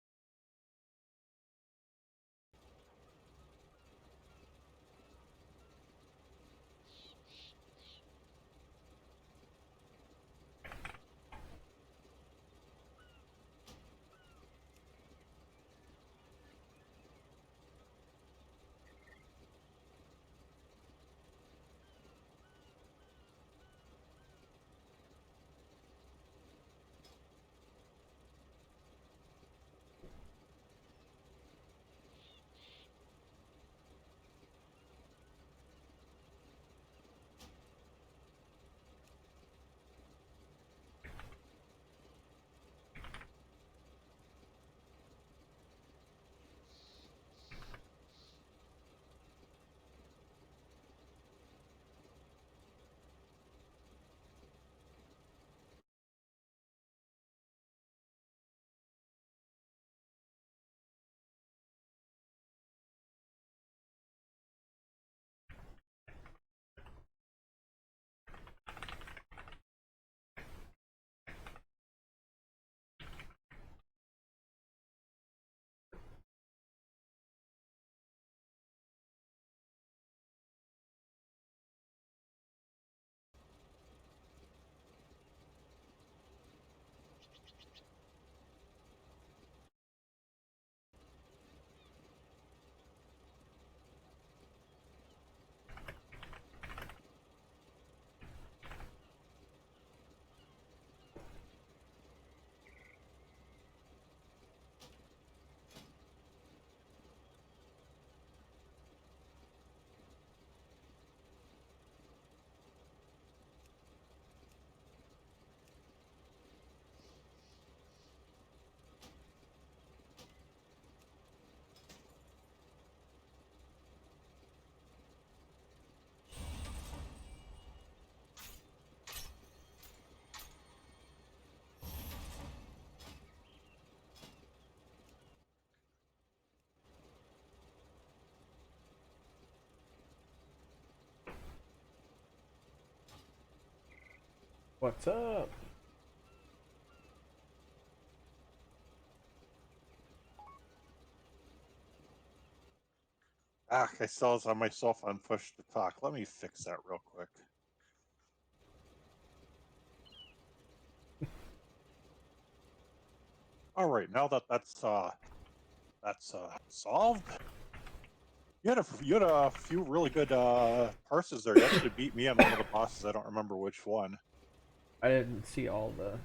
What's up? I still have myself on push to talk. Let me fix that real quick. All right, now that's solved. You had a few really good parses there. You actually beat me on one of the bosses. I don't remember which one. I didn't see all the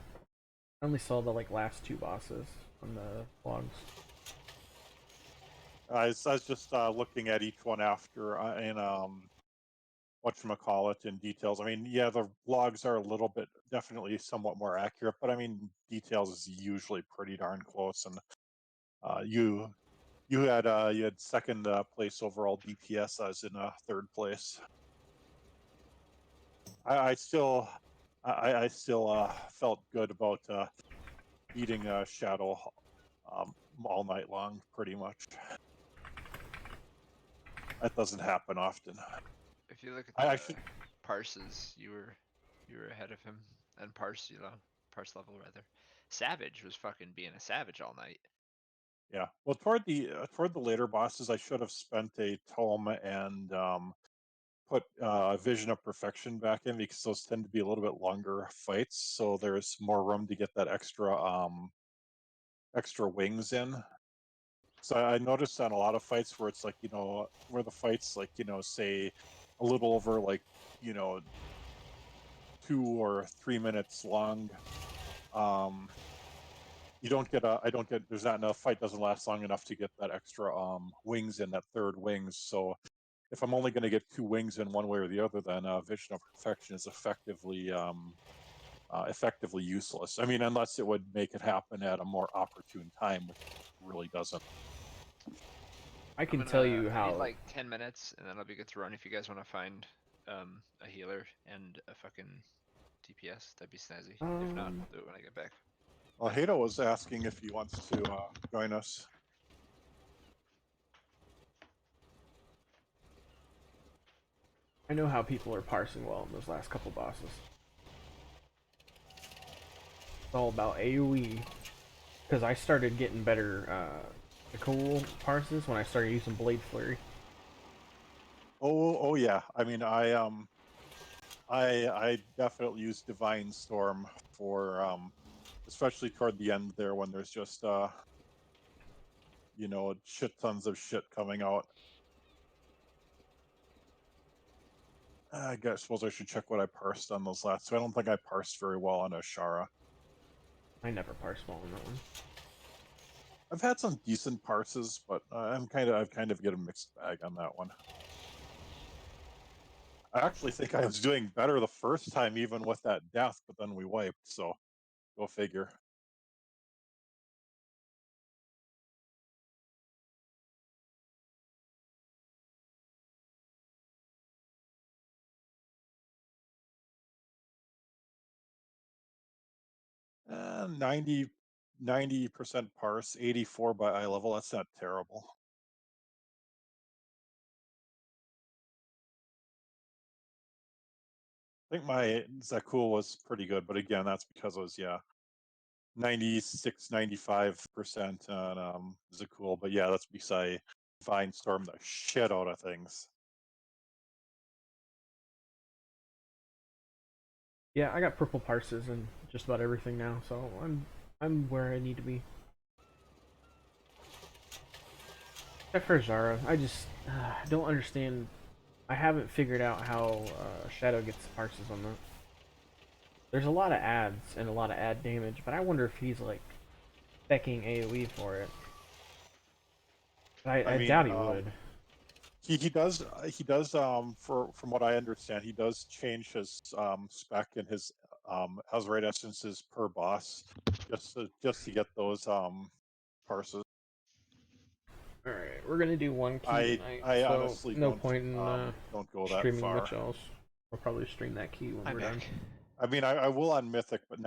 I only saw the last two bosses on the logs. I was just looking at each one after in whatchamacallit in details. I mean, yeah, the logs are a little bit definitely somewhat more accurate, but I mean, details is usually pretty darn close. And you had second place overall DPS. I was in third place. I still felt good about beating Shadow all night long, pretty much. That doesn't happen often. If you look at the parses, you were ahead of him, and parse level rather. Savage was fucking being a savage all night. Yeah. Well, toward the later bosses, I should have spent a tome and put Vision of Perfection back in, because those tend to be a little bit longer fights, so there's more room to get that extra wings in. So I noticed on a lot of fights where it's like, where the fight's like, say a little over 2 or 3 minutes long. You don't get there's not enough, fight doesn't last long enough to get that extra wings in, that third wings. So if I'm only going to get 2 wings in one way or the other, then Vision of Perfection is effectively useless. I mean, unless it would make it happen at a more opportune time, which it really doesn't. I can tell you I how. need like 10 minutes, and then I'll be good to run. If you guys want to find a healer and a fucking DPS, that'd be snazzy. If not, I'll do it when I get back. Well, Hato was asking if he wants to join us. I know how people are parsing well in those last couple bosses. It's all about AoE, because I started getting better cool parses when I started using Blade Flurry. Oh yeah. I mean, I definitely use Divine Storm for especially toward the end there, when there's just shit tons of shit coming out. I suppose I should check what I parsed on those last two. I don't think I parsed very well on Ashara. I never parsed well on that one. I've had some decent parses, but I've kind of get a mixed bag on that one. I actually think I was doing better the first time, even with that death, but then we wiped, so go figure. Uh, 90% parse, 84 by eye level. That's not terrible. I think my Zakul was pretty good, but again, that's because it was 96, 95% on Zakul. But yeah, that's because I Divine Storm the shit out of things. Yeah, I got purple parses and just about everything now, so I'm where I need to be. Except for Zara, I just don't understand. I haven't figured out how Shadow gets parses on that. There's a lot of ads and a lot of ad damage, but I wonder if he's like specking AoE for it. I mean, doubt he would. He does from what I understand, he does change his spec and his Azerite essences per boss just to get those parses. Alright, we're gonna do one key tonight, I so honestly no don't, point in don't go that streaming far. much else. We'll probably stream that key when we're done. I mean, I will on Mythic, but not